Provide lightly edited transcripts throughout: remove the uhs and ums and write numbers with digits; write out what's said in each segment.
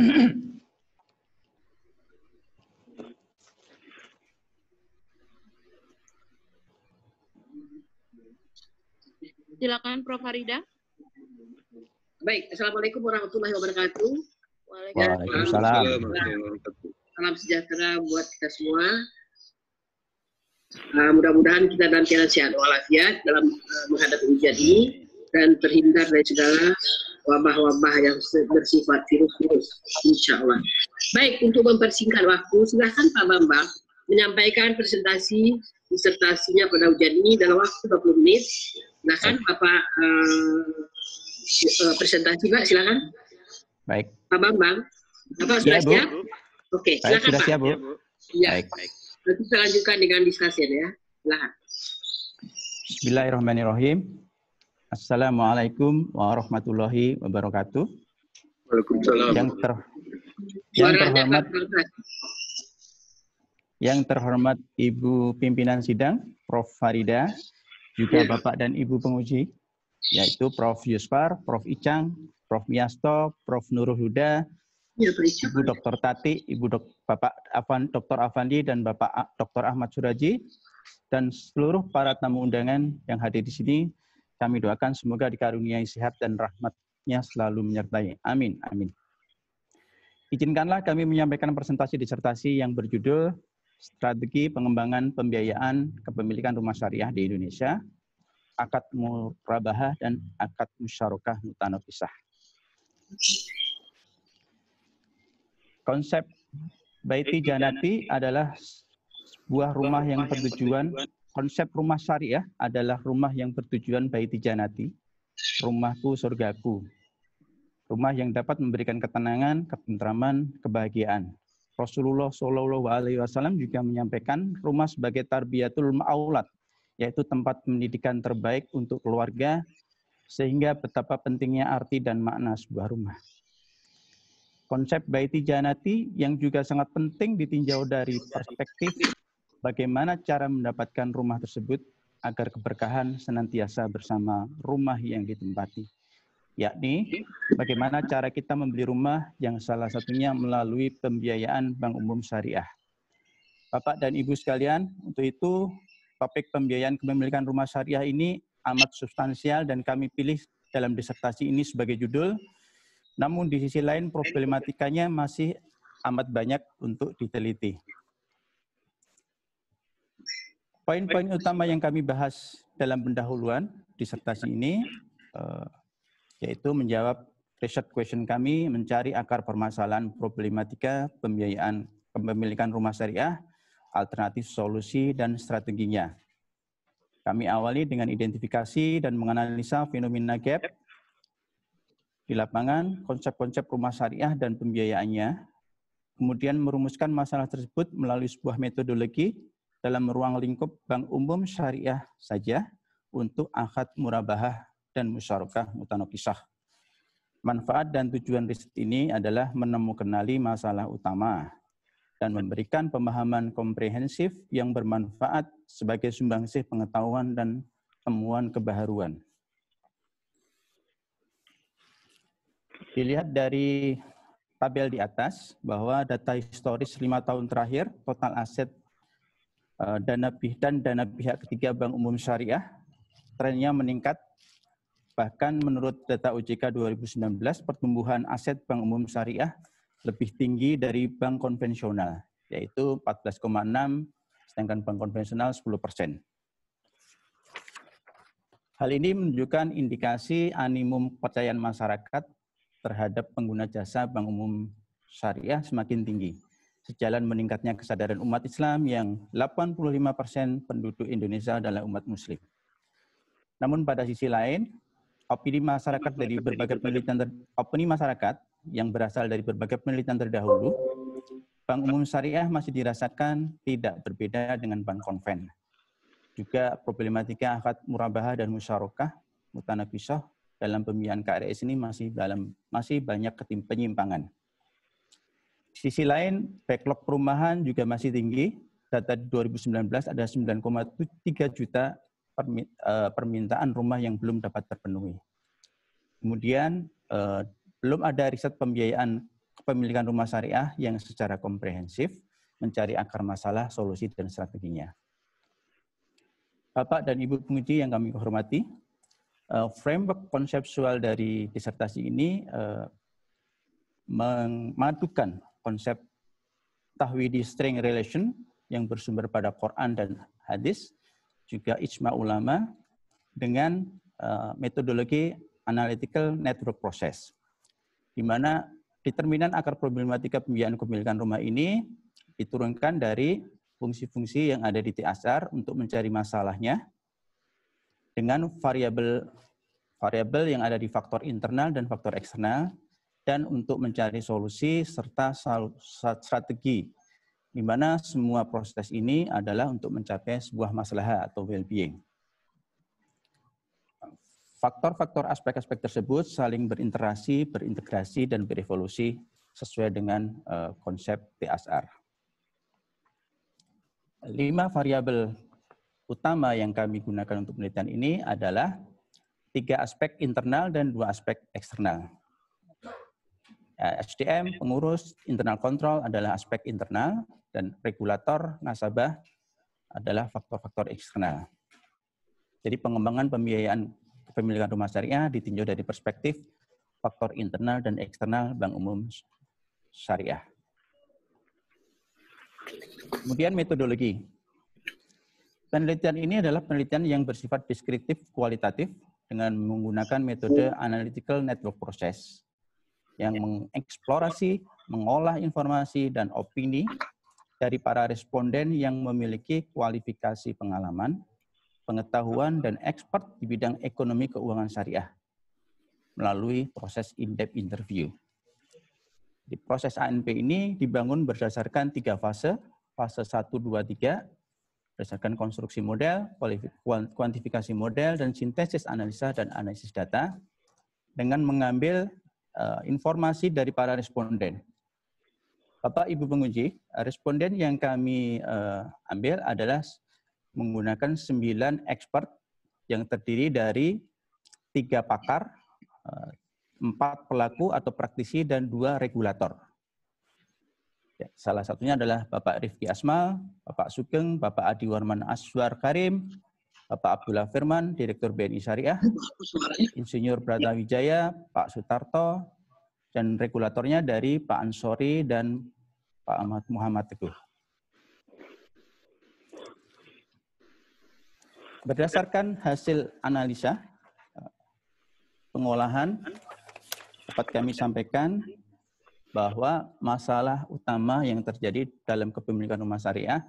Silakan Prof. Farida. Baik, Assalamualaikum warahmatullahi wabarakatuh. Waalaikumsalam. Salam sejahtera buat kita semua. Mudah-mudahan kita dalam keadaan sehat walafiat dalam menghadapi ujian ini dan terhindar dari segala wabah-wabah yang bersifat virus-virus, insya Allah. Baik, untuk mempersingkat waktu, silahkan Pak Bambang menyampaikan presentasi disertasinya pada ujian ini dalam waktu 20 menit. Silahkan Bapak presentasi, Pak, silahkan. Baik. Pak Bambang, Bapak sudah siap? Oke, silakan sudah Pak. Siap, Bu. Ya. Baik. Nanti kita lanjutkan dengan diskusi ya. Silakan. Bismillahirrahmanirrahim. Assalamualaikum warahmatullahi wabarakatuh. Waalaikumsalam. Yang terhormat Ibu Pimpinan Sidang, Prof. Farida, juga Bapak dan Ibu penguji, yaitu Prof. Yusfar, Prof. Icang, Prof. Miasto, Prof. Nurul Huda, Ibu Dr. Tati, Bapak Dr. Afandi, dan Bapak Dr. Ahmad Suraji, dan seluruh para tamu undangan yang hadir di sini. Kami doakan semoga dikaruniai sehat dan rahmat-Nya selalu menyertai. Amin. Amin. Izinkanlah kami menyampaikan presentasi disertasi yang berjudul Strategi Pengembangan Pembiayaan Kepemilikan Rumah Syariah di Indonesia, Akad Murabahah dan Akad Musyarakah Mutanafisah. Konsep Baiti Janati adalah sebuah rumah yang bertujuan. Konsep rumah syariah adalah rumah yang bertujuan Baiti Janati, rumahku surgaku. Rumah yang dapat memberikan ketenangan, ketentraman, kebahagiaan. Rasulullah SAW juga menyampaikan rumah sebagai tarbiyatul ma'aulat, yaitu tempat pendidikan terbaik untuk keluarga, sehingga betapa pentingnya arti dan makna sebuah rumah. Konsep Baiti Janati yang juga sangat penting ditinjau dari perspektif bagaimana cara mendapatkan rumah tersebut agar keberkahan senantiasa bersama rumah yang ditempati. Yakni, bagaimana cara kita membeli rumah yang salah satunya melalui pembiayaan Bank Umum Syariah. Bapak dan Ibu sekalian, untuk itu topik pembiayaan kepemilikan rumah syariah ini amat substansial dan kami pilih dalam disertasi ini sebagai judul. Namun di sisi lain problematikanya masih amat banyak untuk diteliti. Poin-poin utama yang kami bahas dalam pendahuluan disertasi ini yaitu menjawab research question kami, mencari akar permasalahan problematika pembiayaan kepemilikan rumah syariah, alternatif solusi dan strateginya. Kami awali dengan identifikasi dan menganalisa fenomena gap di lapangan, konsep-konsep rumah syariah dan pembiayaannya, kemudian merumuskan masalah tersebut melalui sebuah metodologi dalam ruang lingkup Bank Umum Syariah saja untuk akad murabahah dan musyarakah mutanakisah. Manfaat dan tujuan riset ini adalah menemukan masalah utama dan memberikan pemahaman komprehensif yang bermanfaat sebagai sumbangsih pengetahuan dan temuan kebaharuan. Dilihat dari tabel di atas bahwa data historis 5 tahun terakhir total aset dana pihak ketiga Bank Umum Syariah trennya meningkat. Bahkan menurut data OJK 2019 pertumbuhan aset Bank Umum Syariah lebih tinggi dari bank konvensional, yaitu 14,6, sedangkan bank konvensional 10%. Hal ini menunjukkan indikasi animum kepercayaan masyarakat terhadap pengguna jasa Bank Umum Syariah semakin tinggi. Sejalan meningkatnya kesadaran umat Islam yang 85% penduduk Indonesia adalah umat Muslim. Namun pada sisi lain, opini masyarakat yang berasal dari berbagai penelitian terdahulu, Bank Umum Syariah masih dirasakan tidak berbeda dengan bank konven. Juga problematika akad murabahah dan musyarakah mutanafisah dalam pembiayaan KRS ini masih banyak penyimpangan. Di sisi lain, backlog perumahan juga masih tinggi. Data 2019 ada 9,3 juta permintaan rumah yang belum dapat terpenuhi. Kemudian belum ada riset pembiayaan kepemilikan rumah syariah yang secara komprehensif, mencari akar masalah, solusi, dan strateginya. Bapak dan Ibu penguji yang kami hormati, framework konseptual dari disertasi ini memadukan konsep tahwidi string relation yang bersumber pada Quran dan hadis, juga ijma ulama, dengan metodologi analytical network process, di mana determinan akar problematika pembiayaan kepemilikan rumah ini diturunkan dari fungsi-fungsi yang ada di TASR untuk mencari masalahnya dengan variabel yang ada di faktor internal dan faktor eksternal, dan untuk mencari solusi serta strategi, di mana semua proses ini adalah untuk mencapai sebuah masalah atau well-being. Faktor-faktor aspek-aspek tersebut saling berinteraksi, berintegrasi, dan berevolusi sesuai dengan konsep TASR. 5 variabel utama yang kami gunakan untuk penelitian ini adalah 3 aspek internal dan 2 aspek eksternal. SDM, pengurus, internal control adalah aspek internal, dan regulator, nasabah adalah faktor-faktor eksternal. Jadi pengembangan pembiayaan kepemilikan rumah syariah ditinjau dari perspektif faktor internal dan eksternal Bank Umum Syariah. Kemudian metodologi. Penelitian ini adalah penelitian yang bersifat deskriptif kualitatif dengan menggunakan metode analytical network process yang mengeksplorasi, mengolah informasi dan opini dari para responden yang memiliki kualifikasi pengalaman, pengetahuan, dan expert di bidang ekonomi keuangan syariah melalui proses in-depth interview. Di proses ANP ini dibangun berdasarkan 3 fase, fase 1, 2, 3, berdasarkan konstruksi model, kuantifikasi model, dan sintesis analisa dan analisis data, dengan mengambil informasi dari para responden. Bapak, Ibu penguji, responden yang kami ambil adalah menggunakan 9 expert yang terdiri dari 3 pakar, 4 pelaku atau praktisi, dan 2 regulator. Salah satunya adalah Bapak Rifki Asmal, Bapak Sugeng, Bapak Adi Warman Aswar Karim, Bapak Abdullah Firman, Direktur BNI Syariah, Insinyur Bratawijaya, Pak Sutarto, dan regulatornya dari Pak Ansori dan Pak Ahmad Muhammad Teguh. Berdasarkan hasil analisa pengolahan, dapat kami sampaikan bahwa masalah utama yang terjadi dalam kepemilikan rumah syariah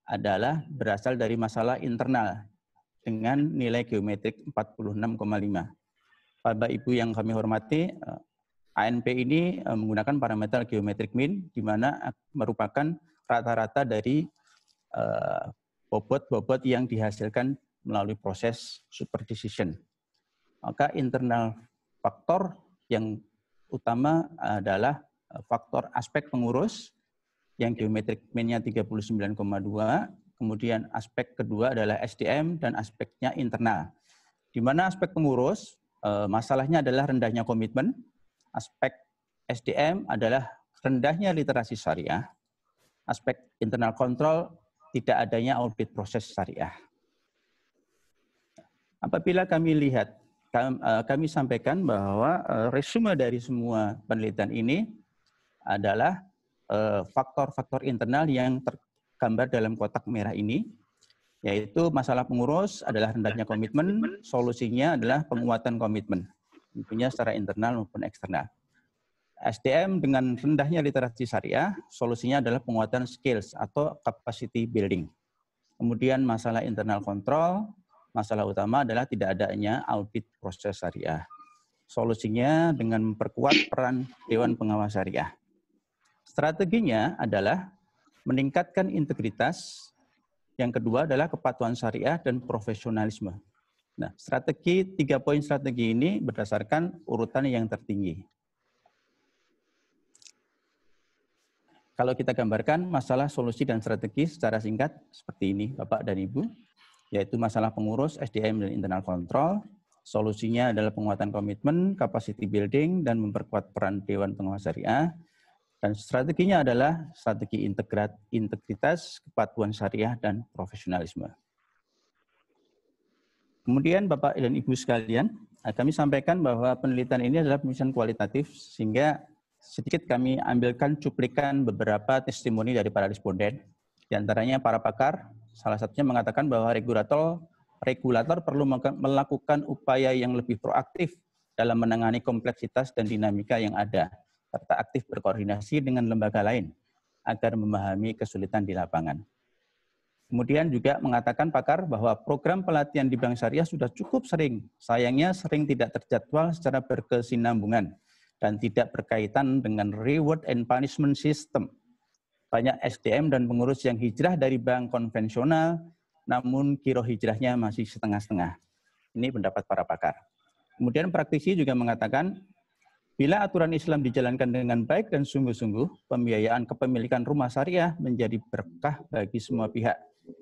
adalah berasal dari masalah internal dengan nilai geometrik 46,5. Bapak Ibu yang kami hormati, ANP ini menggunakan parameter geometrik mean, di mana merupakan rata-rata dari bobot-bobot yang dihasilkan melalui proses super decision. Maka internal faktor yang utama adalah faktor aspek pengurus yang geometrik mean-nya 39,2, kemudian aspek kedua adalah SDM dan aspeknya internal. Di mana aspek pengurus masalahnya adalah rendahnya komitmen, aspek SDM adalah rendahnya literasi syariah, aspek internal control tidak adanya audit proses syariah. Apabila kami lihat, kami sampaikan bahwa resume dari semua penelitian ini adalah faktor-faktor internal yang tergambar dalam kotak merah ini, yaitu masalah pengurus adalah rendahnya komitmen, solusinya adalah penguatan komitmen, tentunya secara internal maupun eksternal. SDM dengan rendahnya literasi syariah, solusinya adalah penguatan skills atau capacity building. Kemudian masalah internal control, masalah utama adalah tidak adanya audit proses syariah. Solusinya dengan memperkuat peran Dewan Pengawas Syariah. Strateginya adalah meningkatkan integritas, yang kedua adalah kepatuhan syariah dan profesionalisme. Nah, 3 poin strategi ini berdasarkan urutan yang tertinggi. Kalau kita gambarkan masalah solusi dan strategi secara singkat seperti ini, Bapak dan Ibu, yaitu masalah pengurus, SDM, dan internal control. Solusinya adalah penguatan komitmen, capacity building, dan memperkuat peran Dewan Pengawas Syariah. Dan strateginya adalah strategi integritas, kepatuhan syariah, dan profesionalisme. Kemudian Bapak dan Ibu sekalian, kami sampaikan bahwa penelitian ini adalah penelitian kualitatif, sehingga sedikit kami ambilkan cuplikan beberapa testimoni dari para responden. Di antaranya para pakar, salah satunya mengatakan bahwa regulator perlu melakukan upaya yang lebih proaktif dalam menangani kompleksitas dan dinamika yang ada, serta aktif berkoordinasi dengan lembaga lain agar memahami kesulitan di lapangan. Kemudian juga mengatakan pakar bahwa program pelatihan di Bank Syariah sudah cukup sering, sayangnya sering tidak terjadwal secara berkesinambungan dan tidak berkaitan dengan reward and punishment system. Banyak SDM dan pengurus yang hijrah dari bank konvensional, namun kiroh hijrahnya masih setengah-setengah. Ini pendapat para pakar. Kemudian praktisi juga mengatakan, bila aturan Islam dijalankan dengan baik dan sungguh-sungguh, pembiayaan kepemilikan rumah syariah menjadi berkah bagi semua pihak.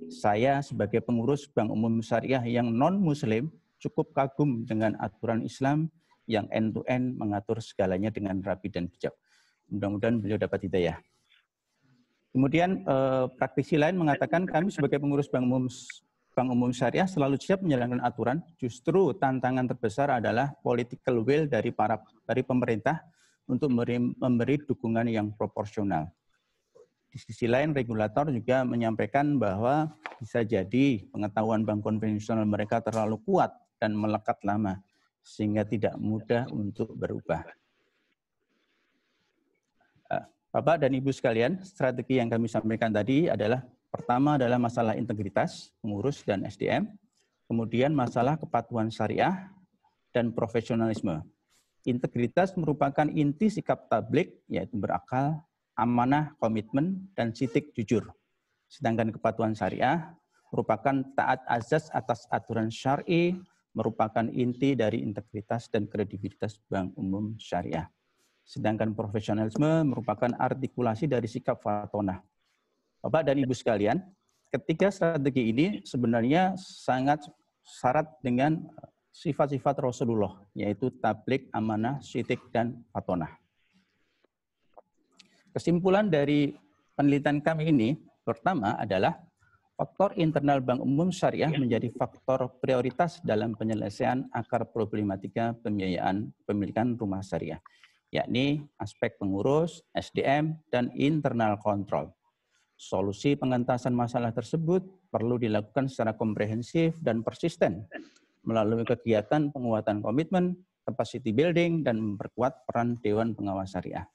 Saya sebagai pengurus Bank Umum Syariah yang non-Muslim cukup kagum dengan aturan Islam yang end-to-end mengatur segalanya dengan rapi dan bijak. Mudah-mudahan beliau dapat hidayah. Kemudian praktisi lain mengatakan kami sebagai pengurus Bank Umum Syariah selalu siap menjalankan aturan. Justru tantangan terbesar adalah political will dari pemerintah untuk memberi dukungan yang proporsional. Di sisi lain, regulator juga menyampaikan bahwa bisa jadi pengetahuan bank konvensional mereka terlalu kuat dan melekat lama, sehingga tidak mudah untuk berubah. Bapak dan Ibu sekalian, strategi yang kami sampaikan tadi adalah pertama adalah masalah integritas, pengurus dan SDM, kemudian masalah kepatuhan syariah dan profesionalisme. Integritas merupakan inti sikap tabligh, yaitu berakal, amanah, komitmen, dan sitik jujur. Sedangkan kepatuhan syariah merupakan taat azas atas aturan syar'i, merupakan inti dari integritas dan kredibilitas Bank Umum Syariah. Sedangkan profesionalisme merupakan artikulasi dari sikap fatonah. Bapak dan Ibu sekalian, ketiga strategi ini sebenarnya sangat syarat dengan sifat-sifat Rasulullah, yaitu tabligh, amanah, sitik, dan fatonah. Kesimpulan dari penelitian kami ini, pertama adalah faktor internal Bank Umum Syariah menjadi faktor prioritas dalam penyelesaian akar problematika pembiayaan pemilikan rumah syariah, yakni aspek pengurus, SDM, dan internal kontrol. Solusi pengentasan masalah tersebut perlu dilakukan secara komprehensif dan persisten melalui kegiatan penguatan komitmen, capacity building, dan memperkuat peran Dewan Pengawas Syariah.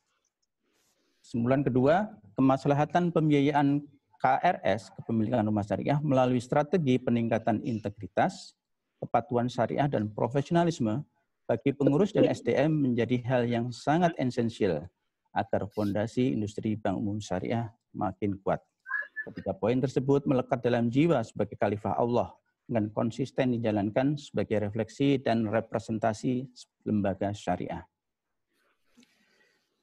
Kesimpulan kedua, kemaslahatan pembiayaan KRS, kepemilikan rumah syariah, melalui strategi peningkatan integritas, kepatuhan syariah, dan profesionalisme bagi pengurus dan SDM menjadi hal yang sangat esensial agar fondasi industri Bank Umum Syariah makin kuat. Ketiga poin tersebut melekat dalam jiwa sebagai khalifah Allah dengan konsisten dijalankan sebagai refleksi dan representasi lembaga syariah.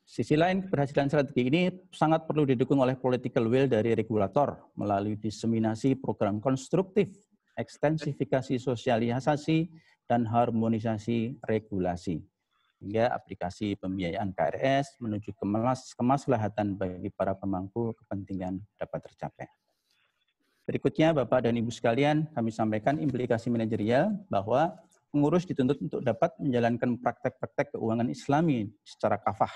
Sisi lain, keberhasilan strategi ini sangat perlu didukung oleh political will dari regulator melalui diseminasi program konstruktif, ekstensifikasi sosialisasi, dan harmonisasi regulasi. Hingga aplikasi pembiayaan KRS menuju kemaslahatan bagi para pemangku kepentingan dapat tercapai. Berikutnya, Bapak dan Ibu sekalian, kami sampaikan implikasi manajerial bahwa pengurus dituntut untuk dapat menjalankan praktek-praktek keuangan Islami secara kafah,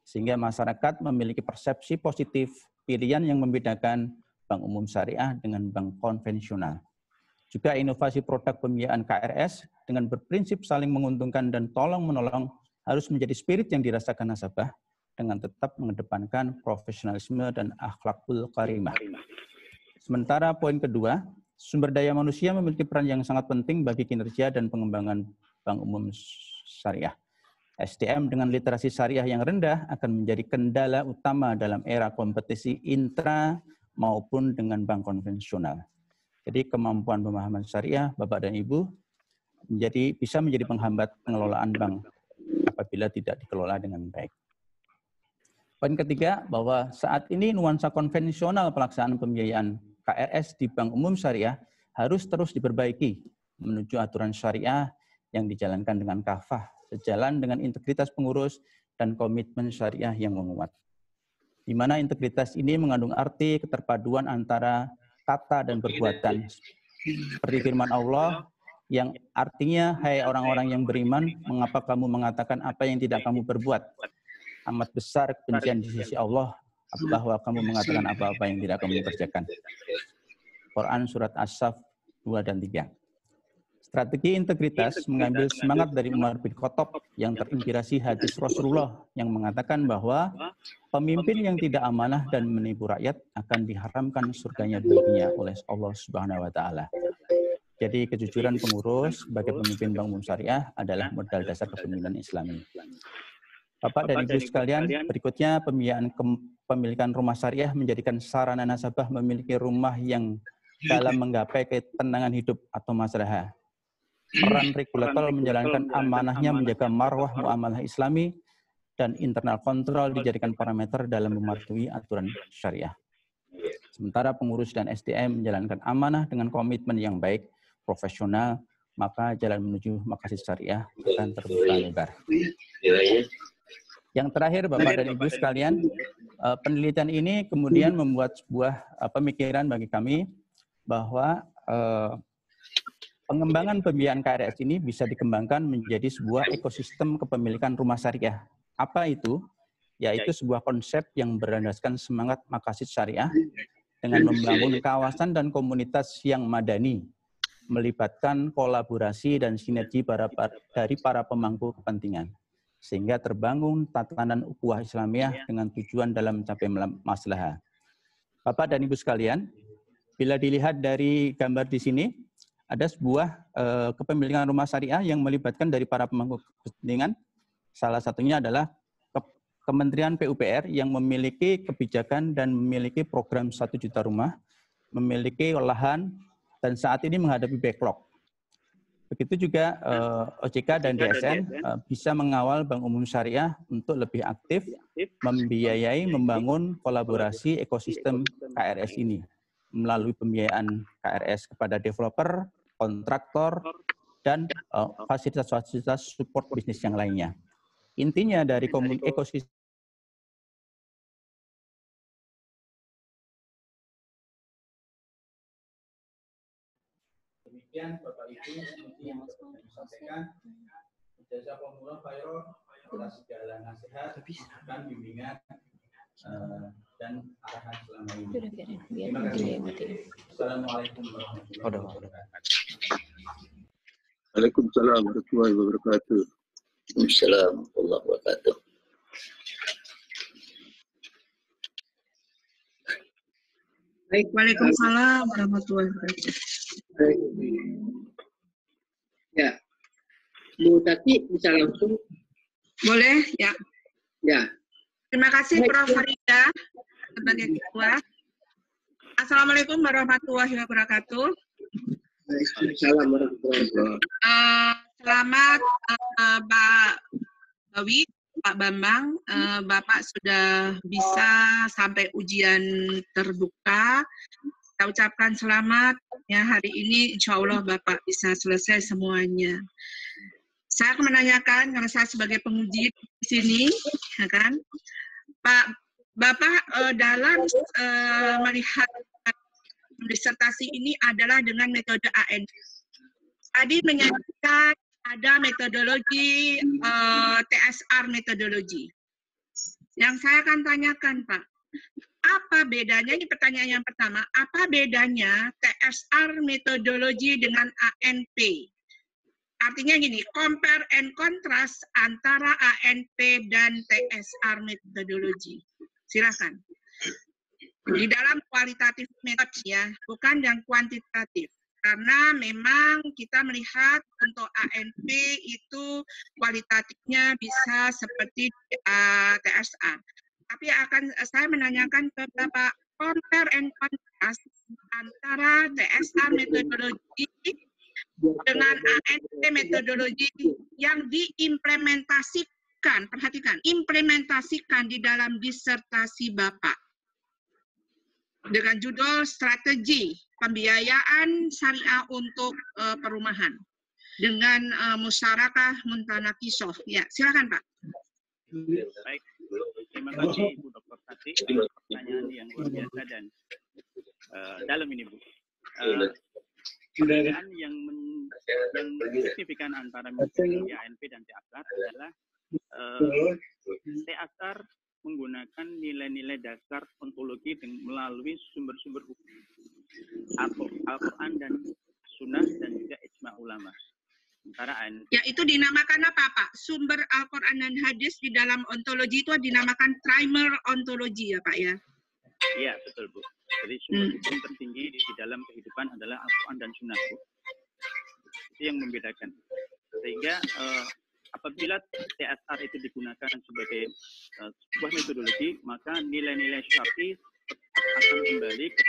sehingga masyarakat memiliki persepsi positif pilihan yang membedakan Bank Umum Syariah dengan bank konvensional. Juga inovasi produk pembiayaan KRS dengan berprinsip saling menguntungkan dan tolong-menolong harus menjadi spirit yang dirasakan nasabah dengan tetap mengedepankan profesionalisme dan akhlakul karimah. Sementara poin kedua, sumber daya manusia memiliki peran yang sangat penting bagi kinerja dan pengembangan Bank Umum Syariah. SDM dengan literasi syariah yang rendah akan menjadi kendala utama dalam era kompetisi intra maupun dengan bank konvensional. Jadi kemampuan pemahaman syariah, Bapak dan Ibu, bisa menjadi penghambat pengelolaan bank apabila tidak dikelola dengan baik. Poin ketiga, bahwa saat ini nuansa konvensional pelaksanaan pembiayaan KRS di Bank Umum Syariah harus terus diperbaiki menuju aturan syariah yang dijalankan dengan kafah, sejalan dengan integritas pengurus dan komitmen syariah yang menguat. di mana integritas ini mengandung arti keterpaduan antara kata dan perbuatan. Seperti firman Allah yang artinya, hai orang-orang yang beriman, mengapa kamu mengatakan apa yang tidak kamu perbuat? Amat besar kebencian di sisi Allah bahwa kamu mengatakan apa-apa yang tidak kamu kerjakan. Quran Surat As-Saff 2 dan 3. Strategi integritas mengambil semangat dari Umar bin Khattab yang terinspirasi hadis Rasulullah yang mengatakan bahwa pemimpin yang tidak amanah dan menipu rakyat akan diharamkan surganya baginya oleh Allah Subhanahu wa taala. Jadi kejujuran pengurus sebagai pemimpin Bank Umum Syariah adalah modal dasar kepemimpinan Islami. Bapak dan Ibu sekalian, berikutnya pemilikan rumah syariah menjadikan sarana nasabah memiliki rumah yang dalam menggapai ketenangan hidup atau maslahah. Peran regulator menjalankan amanahnya menjaga marwah muamalah Islami dan internal kontrol dijadikan parameter dalam mematuhi aturan syariah. Sementara pengurus dan SDM menjalankan amanah dengan komitmen yang baik, profesional, maka jalan menuju maqasid syariah akan terbuka lebar. Yang terakhir, Bapak dan Ibu sekalian, penelitian ini kemudian membuat sebuah pemikiran bagi kami bahwa pengembangan pembiayaan KRS ini bisa dikembangkan menjadi sebuah ekosistem kepemilikan rumah syariah. Apa itu? Yaitu sebuah konsep yang berlandaskan semangat maqasid syariah dengan membangun kawasan dan komunitas yang madani, melibatkan kolaborasi dan sinergi dari para pemangku kepentingan, sehingga terbangun tatanan ukhuwah Islamiyah dengan tujuan dalam mencapai maslahah. Bapak dan Ibu sekalian, bila dilihat dari gambar di sini, ada sebuah kepemilikan rumah syariah yang melibatkan dari para pemangku kepentingan. Salah satunya adalah Kementerian PUPR yang memiliki kebijakan dan memiliki program 1 juta rumah, memiliki lahan, dan saat ini menghadapi backlog. Begitu juga OJK dan DSN bisa mengawal Bank Umum Syariah untuk lebih aktif membiayai, membangun kolaborasi ekosistem KRS ini melalui pembiayaan KRS kepada developer, kontraktor, dan fasilitas-fasilitas support bisnis yang lainnya. Intinya dari ekosistem demikian Bapak Ibu yang disampaikan. Jazakumullah khairan atas segala nasihat, dan bimbingan dan arahan selama ini. Terima kasih. Assalamualaikum warahmatullahi wabarakatuh. Waalaikumsalam warahmatullahi wabarakatuh. Waalaikumsalam warahmatullahi wabarakatuh. Baik, waalaikumsalam warahmatullahi wabarakatuh. Ya, Bu Tati bisa langsung. Boleh, ya. Ya. Terima kasih Prof. Farida sebagai ketua. Assalamualaikum warahmatullahi wabarakatuh. Waalaikumsalam warahmatullahi wabarakatuh. Selamat Pak Bawi, Pak Bambang, Bapak sudah bisa sampai ujian terbuka. Kita ucapkan selamat ya, hari ini insya Allah Bapak bisa selesai semuanya. Saya akan menanyakan, karena saya sebagai penguji di sini, ya kan, Bapak dalam melihat disertasi ini adalah dengan metode ANP. Tadi menyajikan ada metodologi TSR metodologi. Yang saya akan tanyakan, Pak, apa bedanya, ini pertanyaan yang pertama, apa bedanya TSR metodologi dengan ANP? Artinya gini, compare and contrast antara ANP dan TSR metodologi. Silakan. Di dalam kualitatif metode ya, bukan yang kuantitatif. Karena memang kita melihat untuk ANP itu kualitatifnya bisa seperti TSR. Tapi saya menanyakan ke Bapak, compare and contrast antara TSR metodologi dengan ANP metodologi yang diimplementasikan, perhatikan, implementasikan di dalam disertasi Bapak. Dengan judul Strategi Pembiayaan Syariah untuk Perumahan dengan musyarakah Muntanakisoh. Ya, silakan Pak. Baik, terima kasih Bu Dr. kasih pertanyaan yang luar biasa dan dalam ini Bu. Perbedaan yang signifikan antara ANP dan TASAR adalah TASAR menggunakan nilai-nilai dasar ontologi melalui sumber-sumber hukum Al-Quran dan Sunnah dan juga ijma ulama. Sementara ANP, ya itu dinamakan apa Pak? Sumber Al-Quran dan hadis di dalam ontologi itu dinamakan primer ontologi ya Pak ya? Iya betul Bu. Jadi sumber hukum tertinggi di dalam kehidupan adalah Al-Quran dan Sunnah Bu. Itu yang membedakan. Sehingga apabila TASAR itu digunakan sebagai sebuah metodologi, maka nilai-nilai syar'i akan kembali ke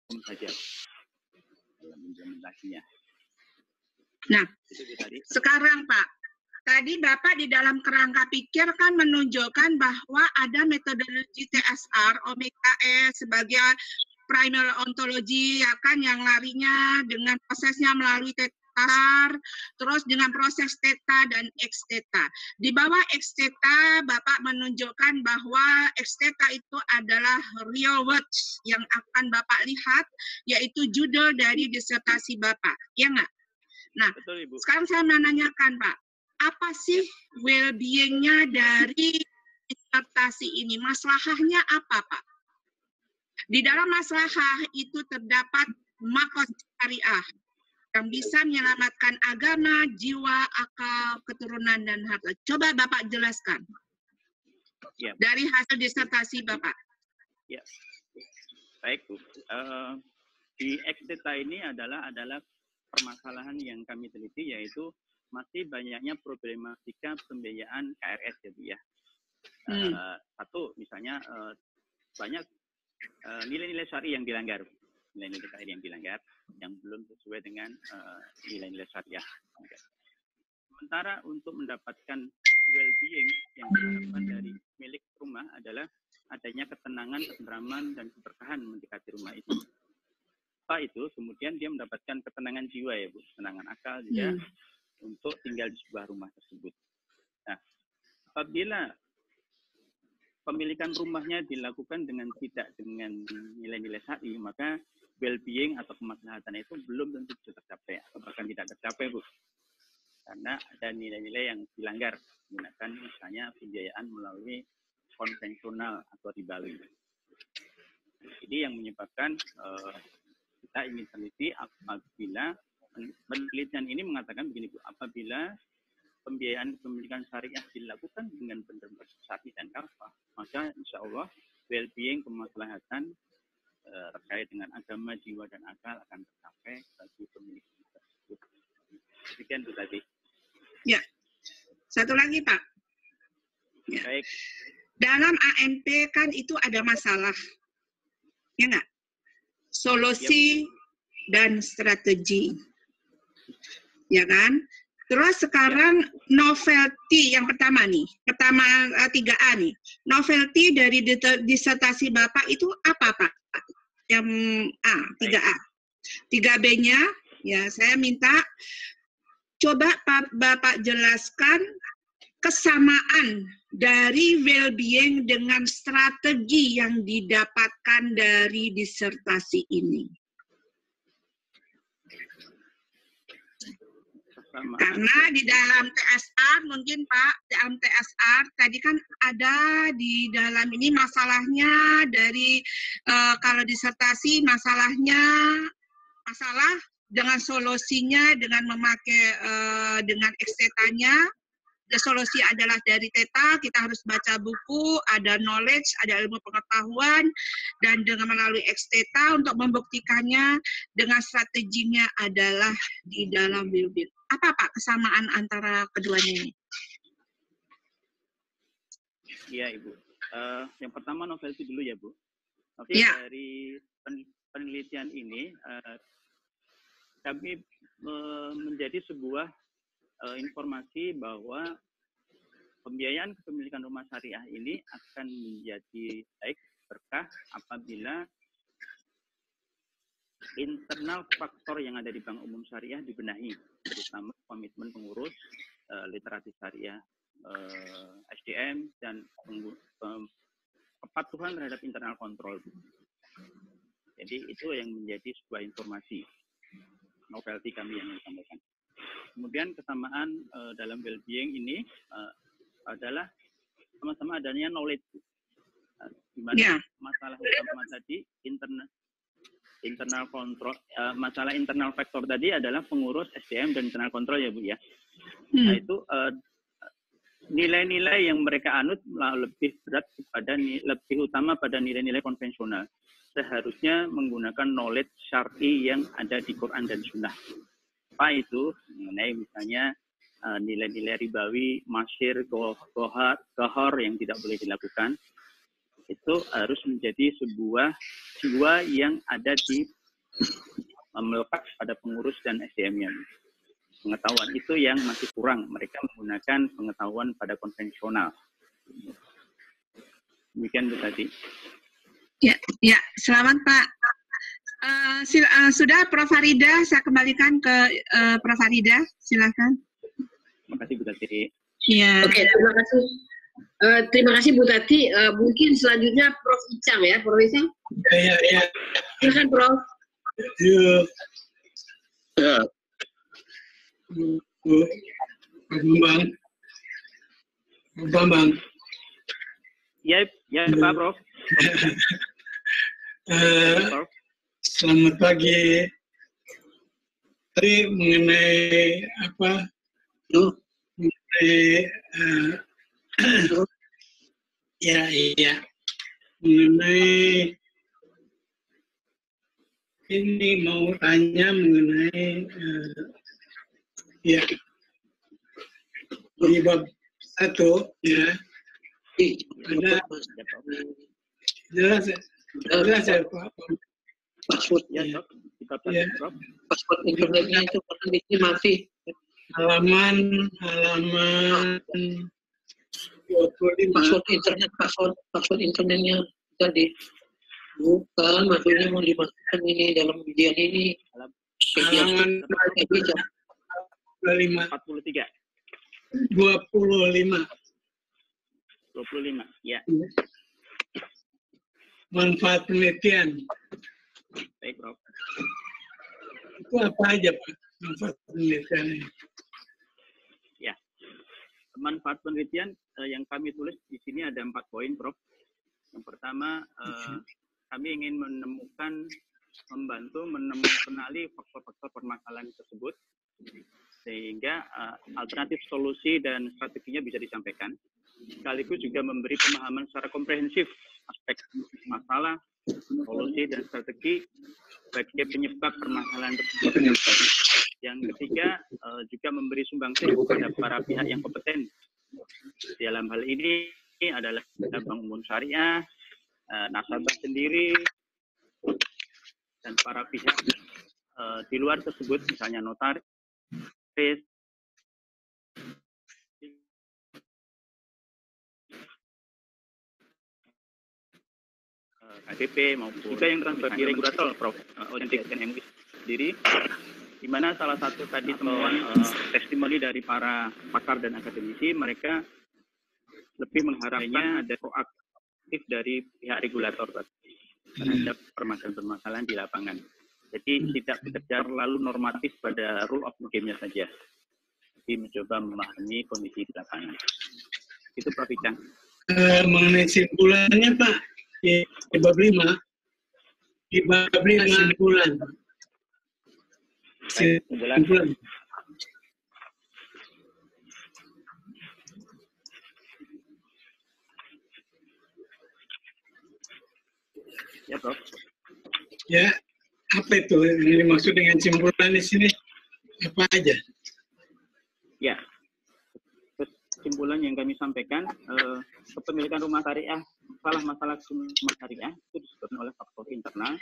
hukum saja dalam implementasinya. Nah, sekarang Pak, tadi Bapak di dalam kerangka pikir kan menunjukkan bahwa ada metodologi TASAR, Omega E sebagai primer ontologi, ya kan, yang larinya dengan prosesnya melalui TASAR, terus dengan proses theta dan X theta. Di bawah X theta, Bapak menunjukkan bahwa X theta itu adalah real words yang akan Bapak lihat, yaitu judul dari disertasi Bapak, ya nggak? Nah, betul, Ibu. Sekarang saya menanyakan Pak, apa sih well-being-nya dari disertasi ini? Masalahnya apa Pak? Di dalam masalah itu terdapat makos syariah yang bisa menyelamatkan agama, jiwa, akal, keturunan, dan harta. Coba Bapak jelaskan dari hasil disertasi Bapak. Ya, baik Bu. Di X theta ini adalah permasalahan yang kami teliti, yaitu masih banyaknya problematika pembiayaan KRS ya Bu ya. Satu misalnya banyak nilai-nilai syariah yang dilanggar, nilai-nilai syariah yang dilanggar yang belum sesuai dengan nilai-nilai syariah. Sementara untuk mendapatkan well-being yang diharapkan dari milik rumah adalah adanya ketenangan, ketentraman, dan keberkahan mendekati rumah itu. Apa itu? Kemudian dia mendapatkan ketenangan jiwa ya Bu, ketenangan akal juga untuk tinggal di sebuah rumah tersebut. Nah, apabila pemilikan rumahnya dilakukan tidak dengan nilai-nilai syar'i, maka well-being atau kemaslahatan itu belum tentu bisa tercapai atau bahkan tidak tercapai Bu. Karena ada nilai-nilai yang dilanggar, menggunakan misalnya pembiayaan melalui konvensional atau ribawi. Ini yang menyebabkan kita ingin teliti apabila penelitian ini mengatakan begini Bu, apabila pembiayaan kepemilikan syariah dilakukan dengan benar-benar syar'i dan kafah, maka insya Allah well-being, kemaslahatan terkait dengan agama, jiwa, dan akal akan tercapai bagi pemilik tersebut. Demikian Bu tadi. Ya, satu lagi Pak. Ya. Baik. Dalam ANP kan itu ada masalah, ya nggak? Solusi dan strategi, ya kan? Terus sekarang novelty yang pertama nih, 3A nih. Novelty dari disertasi Bapak itu apa Pak? Yang A, 3A. 3B-nya, ya saya minta coba Bapak jelaskan kesamaan dari well-being dengan strategi yang didapatkan dari disertasi ini. Karena di dalam TASAR mungkin Pak, dalam TASAR tadi kan ada di dalam ini masalahnya dari kalau disertasi masalah dengan solusinya dengan memakai dengan X theta-nya. Solusi adalah dari theta, kita harus baca buku, ada knowledge, ada ilmu pengetahuan, dan dengan melalui X theta untuk membuktikannya dengan strateginya adalah di dalam well-being. Apa Pak kesamaan antara keduanya ini? Iya Ibu. Yang pertama novelty dulu ya Bu. Oke, ya. Dari penelitian ini kami menjadi sebuah informasi bahwa pembiayaan kepemilikan rumah syariah ini akan menjadi baik berkah apabila internal faktor yang ada di Bank Umum Syariah dibenahi, terutama komitmen pengurus, literasi syariah, SDM, dan kepatuhan terhadap internal kontrol. Jadi itu yang menjadi sebuah informasi novelty kami yang disampaikan. Kemudian kesamaan dalam well-being ini adalah sama-sama adanya knowledge, di mana masalah utama tadi internal kontrol, masalah internal faktor tadi adalah pengurus SDM dan internal kontrol ya Bu ya. Nah itu nilai-nilai yang mereka anut lebih berat kepada lebih utama pada nilai-nilai konvensional. Seharusnya menggunakan knowledge syar'i yang ada di Quran dan Sunnah. Apa itu? Mengenai misalnya nilai-nilai ribawi, masyir, gohor yang tidak boleh dilakukan. Itu harus menjadi sebuah jiwa yang ada di melekat pada pengurus dan SDM-nya. Pengetahuan itu yang masih kurang. Mereka menggunakan pengetahuan pada konvensional. Demikian Bu tadi. Ya, selamat Pak. Sudah Prof. Farida, saya kembalikan ke Prof. Farida, silakan. Terima kasih Bu Tati. Ya. Oke, terima kasih. Terima kasih Bu Tati. Mungkin selanjutnya Prof. Icang ya, Prof. Icang. Ya. Silakan Prof. Ya. Bambang. Ya Pak Prof. Selamat pagi. Tadi mengenai apa? Mengenai mengenai ini mau tanya mengenai di bab 1 ya ada jelas ya Pak. Password password internetnya itu pernah masih halaman 25. Password internetnya tadi bukan, maksudnya mau dimasukkan ini dalam ujian ini halaman 25 ya. Manfaat penelitian. Baik Prof. Itu apa aja Pak manfaat penelitian? Ya, manfaat penelitian yang kami tulis di sini ada 4 poin Prof. Yang pertama, kami ingin membantu mengenali faktor-faktor permasalahan tersebut sehingga alternatif solusi dan strateginya bisa disampaikan. Sekaligus juga memberi pemahaman secara komprehensif aspek masalah, solusi, dan strategi sebagai penyebab permasalahan tersebut. Yang ketiga, juga memberi sumbangsih kepada para pihak yang kompeten. Dalam hal ini adalah Bank Umum Syariah, nasabah sendiri, dan para pihak di luar tersebut, misalnya notaris, KDP maupun juga yang transfer di regulator Prof. Otentik dan MUI sendiri, di mana salah satu tadi temuan testimoni dari para pakar dan akademisi, mereka lebih mengharapkan ada proaktif dari pihak regulator terhadap permasalahan-permasalahan di lapangan. Jadi tidak bekerja terlalu normatif pada rule of the game-nya saja, tapi mencoba memahami kondisi di lapangan. Itu Prof. Icang. Mengenai simpulannya Pak, di bab 5 simpulan. Ya Prof. Ya, apa itu yang dimaksud dengan simpulan di sini? Apa aja? Ya, kesimpulan yang kami sampaikan, kepemilikan rumah syariah, masalah rumah syariah itu disebabkan oleh faktor internal,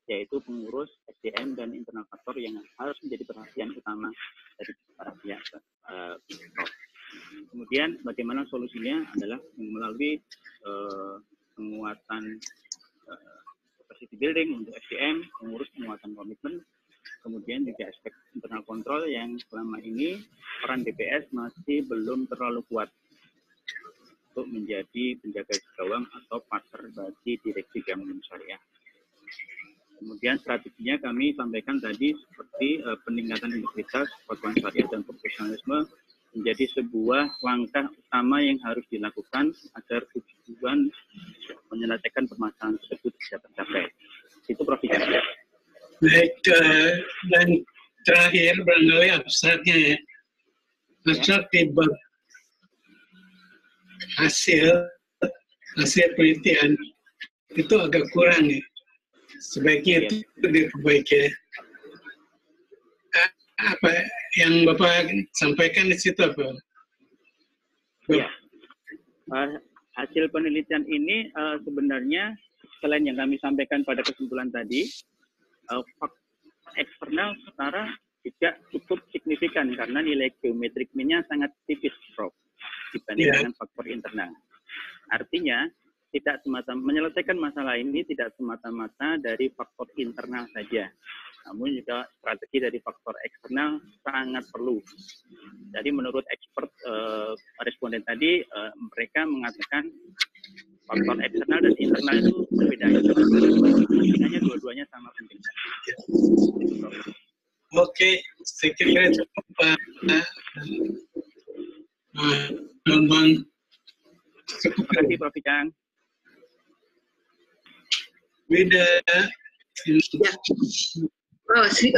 yaitu pengurus, SDM, dan internal faktor yang harus menjadi perhatian utama dari para pihak. Kemudian bagaimana solusinya adalah melalui penguatan capacity building untuk SDM, pengurus, penguatan komitmen, kemudian juga aspek internal kontrol yang selama ini peran DPS masih belum terlalu kuat untuk menjadi penjaga gawang atau partner bagi direksi gabungan syariah. Kemudian strateginya kami sampaikan tadi seperti peningkatan integritas, kepatuhan syariah dan profesionalisme menjadi sebuah langkah utama yang harus dilakukan agar tujuan menyelesaikan permasalahan tersebut bisa tercapai. Itu Prof. Hidayat. Baik, dan terakhir barangkali abstraknya ya. Abstrak di bab hasil penelitian itu agak kurang ya. Sebaiknya itu diperbaiki. Apa yang Bapak sampaikan di situ apa? Ya. Hasil penelitian ini sebenarnya selain yang kami sampaikan pada kesimpulan tadi, faktor eksternal secara juga cukup signifikan karena nilai geometrik mean-nya sangat tipis, Prof, dibandingkan dengan faktor internal. Artinya, tidak menyelesaikan masalah ini tidak semata-mata dari faktor internal saja, namun juga strategi dari faktor eksternal sangat perlu. Jadi menurut expert responden tadi, mereka mengatakan faktor eksternal dan internal itu berbeda. Artinya dua-duanya sama penting. Oke, saya kira cukup Pak Bambang. Terima kasih Prof. Icang. Ya.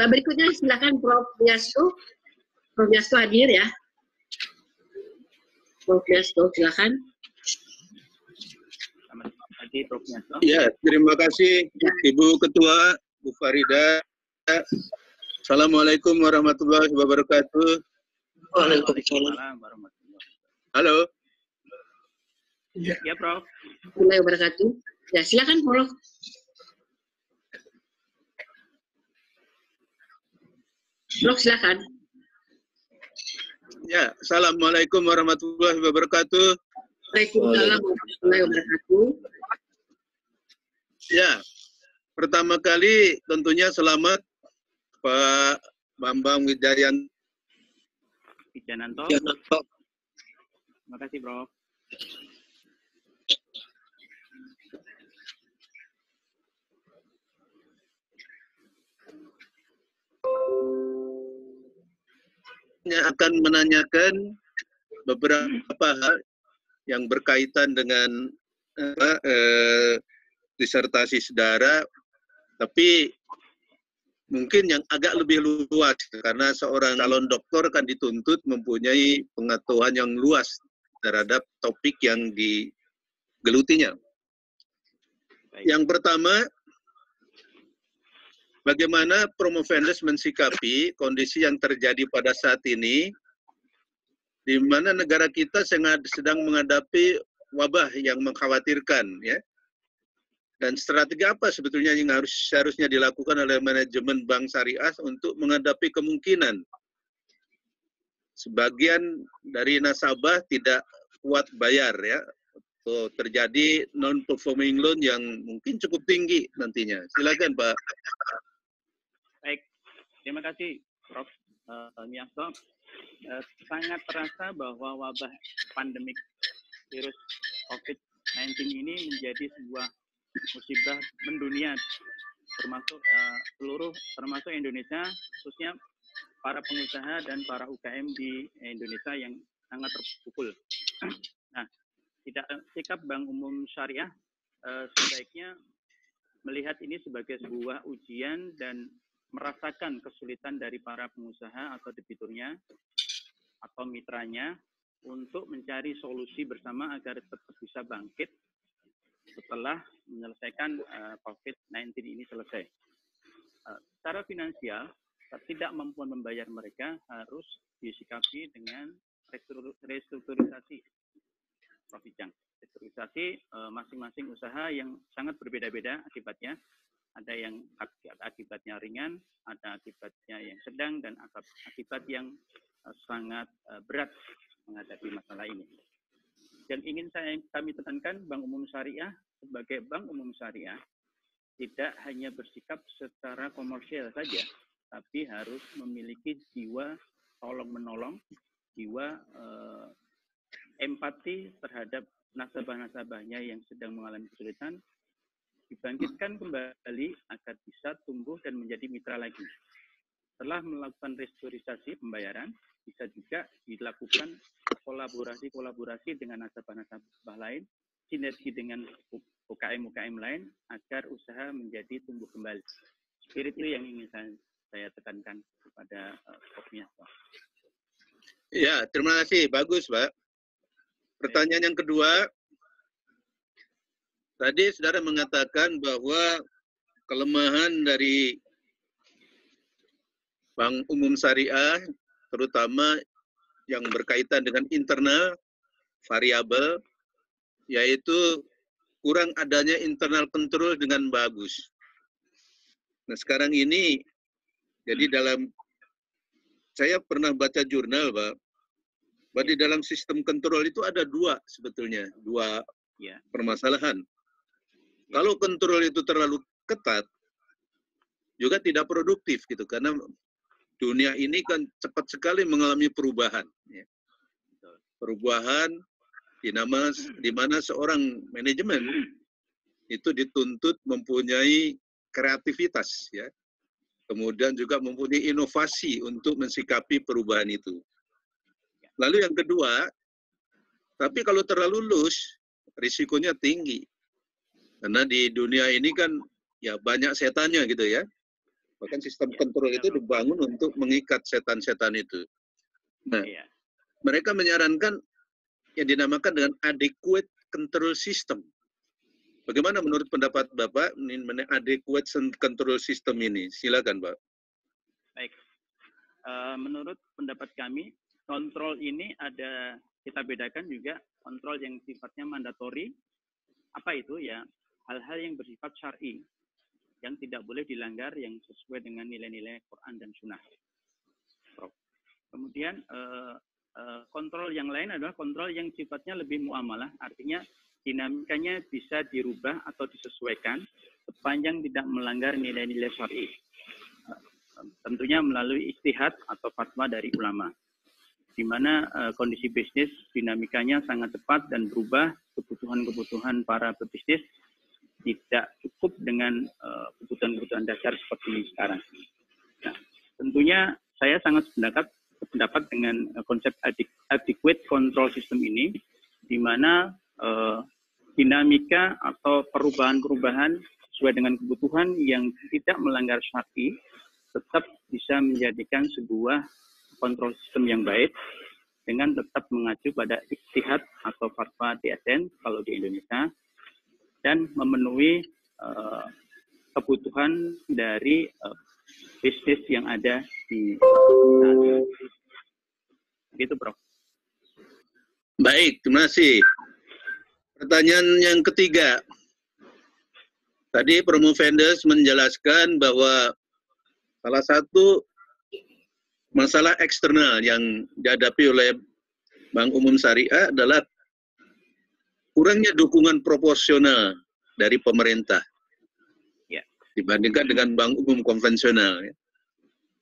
Berikutnya silakan Prof. Yasto. Prof. Yasto hadir ya. Prof. Yasto, silakan. Selamat pagi Prof. Yasto. Ya, terima kasih Ibu Ketua, Bu Farida. Assalamualaikum warahmatullahi wabarakatuh. Waalaikumsalam warahmatullahi wabarakatuh. Halo. Ya, Prof. Warahmatullahi wabarakatuh. Ya, silakan Prof. Prof, silakan. Ya, Assalamualaikum warahmatullahi wabarakatuh. Waalaikumsalam warahmatullahi wabarakatuh. Ya, pertama kali tentunya selamat Pak Bambang Wijayanto. Terima kasih, Prof. Akan menanyakan beberapa hal yang berkaitan dengan disertasi saudara, tapi mungkin yang agak lebih luas karena seorang calon doktor kan dituntut mempunyai pengetahuan yang luas terhadap topik yang digelutinya. Yang pertama, bagaimana Promovendes mensikapi kondisi yang terjadi pada saat ini, di mana negara kita sedang menghadapi wabah yang mengkhawatirkan, ya. Dan strategi apa sebetulnya yang seharusnya dilakukan oleh manajemen bank syariah untuk menghadapi kemungkinan sebagian dari nasabah tidak kuat bayar, ya, atau terjadi non-performing loan yang mungkin cukup tinggi nantinya. Silakan Pak. Baik, terima kasih Prof. Miyasto. Sangat terasa bahwa wabah pandemik virus COVID-19 ini menjadi sebuah musibah mendunia, termasuk Indonesia, khususnya para pengusaha dan para UKM di Indonesia yang sangat terpukul. Nah, sikap Bank Umum Syariah sebaiknya melihat ini sebagai sebuah ujian dan merasakan kesulitan dari para pengusaha atau debiturnya atau mitranya untuk mencari solusi bersama agar tetap bisa bangkit setelah menyelesaikan COVID-19 ini selesai. Secara finansial, ketidakmampuan membayar mereka harus disikapi dengan restrukturisasi, Prof. Ijang. Restrukturisasi masing-masing usaha yang sangat berbeda-beda akibatnya. Ada yang akibatnya ringan, ada akibatnya yang sedang, dan akibat yang sangat berat menghadapi masalah ini. Dan ingin kami tekankan, Bank Umum Syariah sebagai Bank Umum Syariah tidak hanya bersikap secara komersial saja, tapi harus memiliki jiwa tolong-menolong, jiwa empati terhadap nasabah-nasabahnya yang sedang mengalami kesulitan, dibangkitkan kembali agar bisa tumbuh dan menjadi mitra lagi. Setelah melakukan restrukturisasi pembayaran, bisa juga dilakukan kolaborasi dengan nasabah-nasabah lain, sinergi dengan UKM-UKM lain, agar usaha menjadi tumbuh kembali. Spirit itu yang ingin saya tekankan kepada Prof. Miasto. Ya, terima kasih. Bagus, Pak. Pertanyaan yang kedua, tadi saudara mengatakan bahwa kelemahan dari Bank Umum Syariah, terutama yang berkaitan dengan internal variabel, yaitu kurang adanya internal control dengan bagus. Nah, sekarang ini, jadi saya pernah baca jurnal, Pak, bahwa di dalam sistem kontrol itu ada dua permasalahan. Kalau kontrol itu terlalu ketat, juga tidak produktif gitu, karena dunia ini kan cepat sekali mengalami perubahan. Ya. Perubahan di mana seorang manajemen itu dituntut mempunyai kreativitas, ya. Kemudian juga mempunyai inovasi untuk mensikapi perubahan itu. Lalu yang kedua, tapi kalau terlalu loose, risikonya tinggi. Karena di dunia ini kan ya banyak setannya gitu ya. Bahkan sistem kontrol itu dibangun untuk mengikat setan-setan itu. Nah, mereka menyarankan yang dinamakan dengan adequate control system. Bagaimana menurut pendapat Bapak mengenai adequate control system ini? Silakan, Pak. Baik. Menurut pendapat kami, kontrol ini kita bedakan juga kontrol yang sifatnya mandatori. Apa itu? Ya, hal-hal yang bersifat syar'i, yang tidak boleh dilanggar, yang sesuai dengan nilai-nilai Quran dan Sunnah. Kemudian kontrol yang lain adalah kontrol yang sifatnya lebih muamalah, artinya dinamikanya bisa dirubah atau disesuaikan sepanjang tidak melanggar nilai-nilai syar'i. Tentunya melalui ijtihad atau fatwa dari ulama, di mana kondisi bisnis dinamikanya sangat cepat dan berubah, kebutuhan-kebutuhan para pebisnis tidak cukup dengan kebutuhan-kebutuhan dasar seperti sekarang. Nah, tentunya saya sangat sependapat dengan konsep adequate control system ini, di mana dinamika atau perubahan-perubahan sesuai dengan kebutuhan yang tidak melanggar syar'i tetap bisa menjadikan sebuah kontrol sistem yang baik, dengan tetap mengacu pada ijtihad atau fatwa DSN kalau di Indonesia, dan memenuhi kebutuhan dari bisnis yang ada di saat ini. Gitu, Prof. Baik, terima kasih. Pertanyaan yang ketiga. Tadi Promovendus menjelaskan bahwa salah satu masalah eksternal yang dihadapi oleh Bank Umum Syariah adalah kurangnya dukungan proporsional dari pemerintah dibandingkan dengan bank umum konvensional.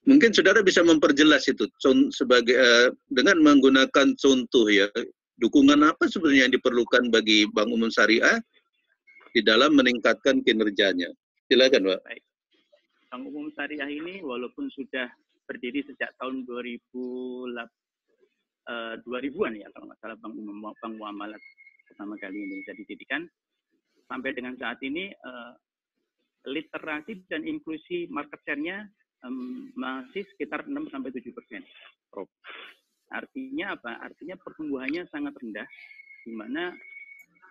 Mungkin saudara bisa memperjelas itu dengan menggunakan contoh ya, dukungan apa sebenarnya yang diperlukan bagi Bank Umum Syariah di dalam meningkatkan kinerjanya. Silakan, Pak. Baik. Bank Umum Syariah ini walaupun sudah berdiri sejak tahun 2000-an ya, kalau nggak salah Bank Muamalat pertama kali Indonesia didirikan, sampai dengan saat ini literasi dan inklusi market share-nya masih sekitar 6-7%. Artinya apa? Artinya pertumbuhannya sangat rendah, di mana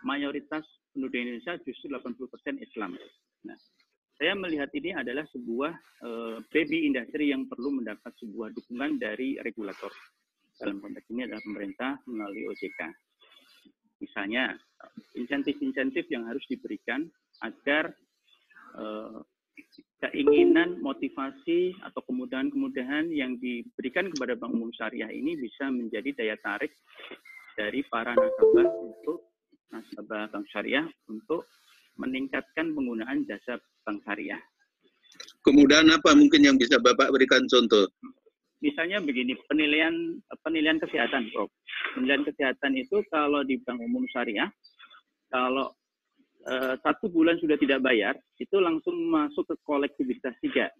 mayoritas penduduk Indonesia justru 80% Islam. Nah, saya melihat ini adalah sebuah baby industry yang perlu mendapat sebuah dukungan dari regulator. Dalam konteks ini adalah pemerintah melalui OJK. Misalnya, insentif-insentif yang harus diberikan agar keinginan, motivasi, atau kemudahan-kemudahan yang diberikan kepada Bank Umum Syariah ini bisa menjadi daya tarik dari para nasabah Bank Syariah untuk meningkatkan penggunaan jasa Bank Syariah. Kemudahan apa mungkin yang bisa Bapak berikan contoh? Misalnya begini, penilaian kesehatan, Prof. Penilaian kesehatan itu kalau di Bank Umum Syariah, kalau 1 bulan sudah tidak bayar, itu langsung masuk ke kolektivitas 3.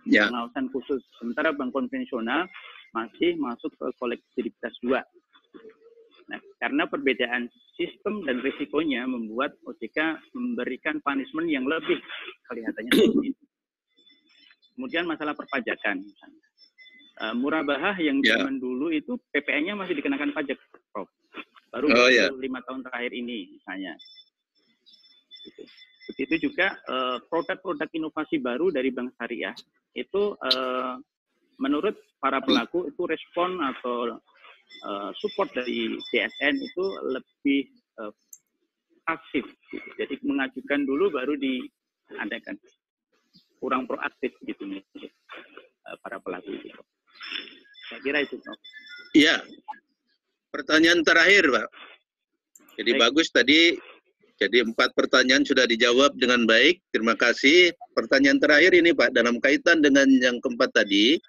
Ya. Pengawasan khusus. Sementara bank konvensional masih masuk ke kolektivitas 2. Nah, karena perbedaan sistem dan risikonya membuat OJK memberikan punishment yang lebih kelihatannya seperti itu. Kemudian masalah perpajakan. Murabahah yang zaman dulu itu PPN-nya masih dikenakan pajak, Prof. Baru 5 tahun terakhir ini misalnya. Begitu juga produk-produk inovasi baru dari Bank Syariah itu menurut para pelaku itu respon atau support dari DSN itu lebih aktif. Gitu. Jadi mengajukan dulu baru diadakan. Kurang proaktif gitu nih para pelaku itu. Saya kira itu, Prof. Iya. Pertanyaan terakhir, Pak. Jadi bagus tadi. Jadi 4 pertanyaan sudah dijawab dengan baik. Terima kasih. Pertanyaan terakhir ini, Pak, dalam kaitan dengan yang keempat tadi.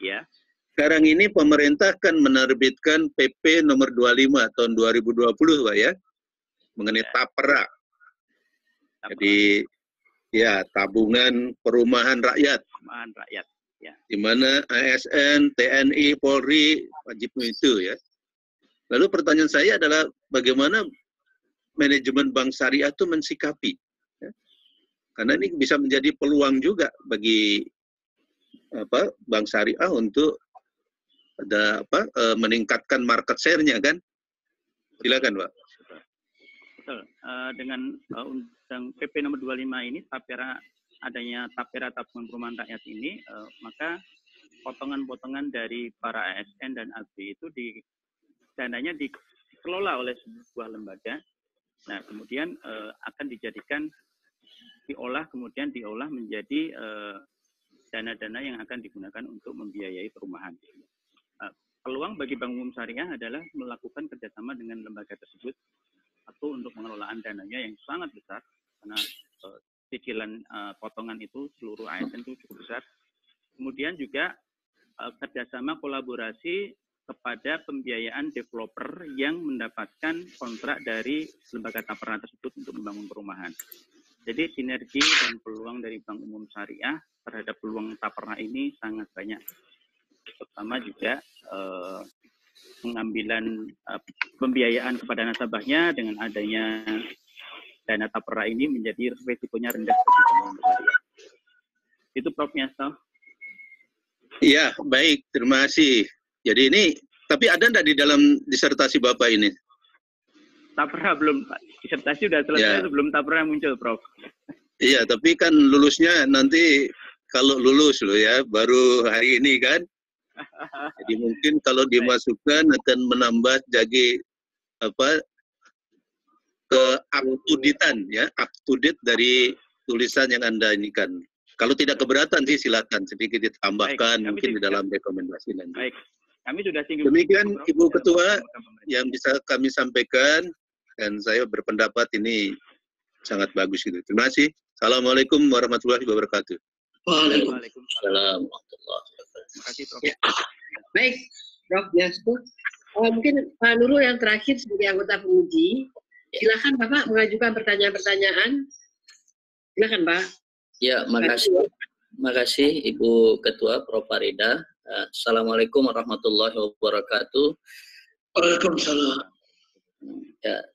Ya. Sekarang ini pemerintah kan menerbitkan PP nomor 25 tahun 2020, Pak ya. Mengenai tapera. Jadi ya, tabungan perumahan rakyat. Perumahan rakyat. Ya. Di mana ASN, TNI, Polri wajib itu ya. Lalu pertanyaan saya adalah bagaimana manajemen Bank Syariah itu mensikapi, ya? Karena ini bisa menjadi peluang juga bagi Bank Syariah untuk meningkatkan market share-nya kan? Silakan, Pak. Betul. Dengan undang PP nomor 25 ini, adanya tapera tabungan perumahan rakyat ini, maka potongan-potongan dari para ASN dan AB itu dananya dikelola oleh sebuah lembaga. Nah, kemudian akan diolah menjadi dana-dana yang akan digunakan untuk membiayai perumahan. Peluang bagi Bank Umum Syariah adalah melakukan kerjasama dengan lembaga tersebut atau untuk pengelolaan dananya yang sangat besar, karena cicilan potongan itu seluruh ASN itu cukup besar. Kemudian juga kerjasama kolaborasi kepada pembiayaan developer yang mendapatkan kontrak dari lembaga tapera tersebut untuk membangun perumahan. Jadi sinergi dan peluang dari Bank Umum Syariah terhadap peluang tapera ini sangat banyak. Terutama juga pengambilan pembiayaan kepada nasabahnya dengan adanya dana tapera ini menjadi risikonya rendah bagi Bank Umum Syariah. Itu Prof. Miasto. Iya, baik. Terima kasih. Jadi ini, tapi ada enggak di dalam disertasi Bapak ini? Tapera belum, Pak. Disertasi sudah selesai sebelum tapera muncul, Prof. Iya, tapi kan lulusnya nanti kalau lulus loh ya, baru hari ini kan. Jadi mungkin kalau dimasukkan akan menambah jadi ke up-to-date-an ya, up-to-date dari tulisan yang Anda ini kan. Kalau tidak keberatan sih silakan sedikit ditambahkan mungkin di dalam rekomendasi nanti. Baik. Kami sudah singgung. Demikian Ibu Ketua yang bisa kami sampaikan dan saya berpendapat ini sangat bagus gitu. Terima kasih. Assalamualaikum warahmatullahi wabarakatuh. Waalaikumsalam warahmatullahi wabarakatuh. Terima kasih, Prof. Ya. Baik, Prof. Yastu. Mungkin Pak Nurul yang terakhir sebagai anggota penguji. Silakan Bapak mengajukan pertanyaan-pertanyaan. Silakan Pak. Ya, makasih Ibu Ketua Prof. Farida. Assalamualaikum warahmatullahi wabarakatuh. Waalaikumsalam. Ya,